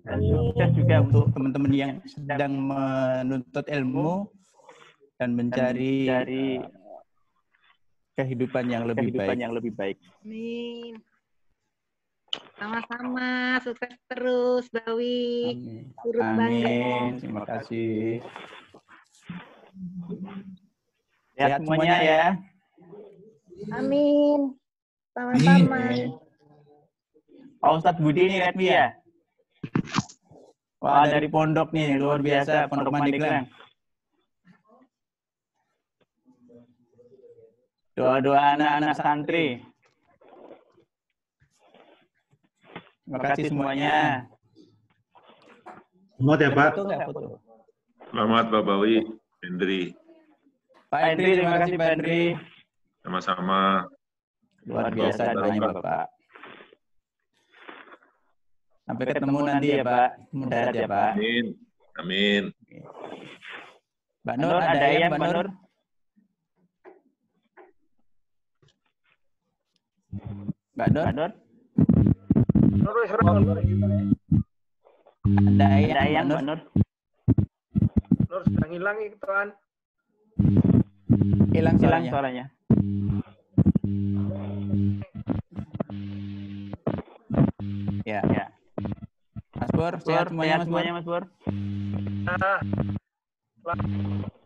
Dan sukses juga untuk teman-teman yang sedang menuntut ilmu dan mencari kehidupan yang lebih baik. Amin. Sama-sama, sukses terus, Bawi. Turut Amin. Terima kasih. Sehat semuanya ya. Amin. Sama-sama. Pak Ustadz Budi ini Redmi ya? Wah, dari pondok nih, luar biasa, Pondok Pandeglang. Doa-doa anak-anak santri. Terima kasih semuanya. Selamat ya Pak. Foto. Selamat Pak Bawi, Hendri. Pak Hendri, terima kasih Pak Hendri. Sama-sama. Luar biasa doanya Bapak. Sampai ketemu nanti ya Pak. Mudah ya Pak. Amin. Amin. Mbak Nur, ada yang Mbak Nur? Mbak Nur? Ada yang Mbak Nur? Nur sedang hilang itu kan. Hilang suaranya. Ya. Mas Pur, sehat semuanya Mas Pur.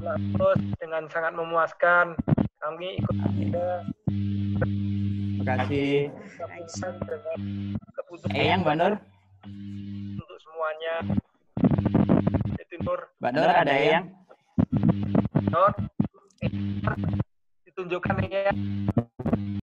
Terus dengan sangat memuaskan. Kami ikut juga. Terima kasih. Eyang Mbak Nur. Untuk semuanya. Itu Nur. Mbak Nur ada Eyang? Nur. Itu tunjukkan ya.